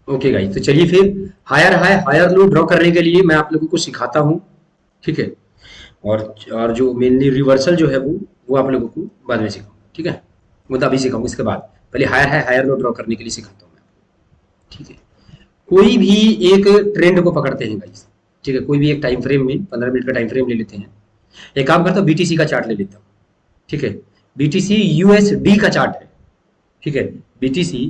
ओके गाइस, तो चलिए फिर higher high higher low draw करने के लिए मैं आप लोगों को सिखाता हूँ, ठीक है। और जो मेनली रिवर्सल जो है वो आप लोगों को बाद में सिखाऊंगा, ठीक है। वो तो अभी सिखाऊंगा, इसके बाद पहले higher high higher low draw करने के लिए सिखाता हूँ मैं, ठीक है। कोई भी एक ट्रेंड को पकड़ते हैं गाइस, ठीक है। कोई भी एक टाइम फ्रेम में 15 मिनट का टाइम फ्रेम ले लेते हैं। एक काम करता हूँ, बीटीसी का चार्ट ले लेता हूँ, ठीक है। बीटीसी यूएसडी का चार्ट है, ठीक है। बीटीसी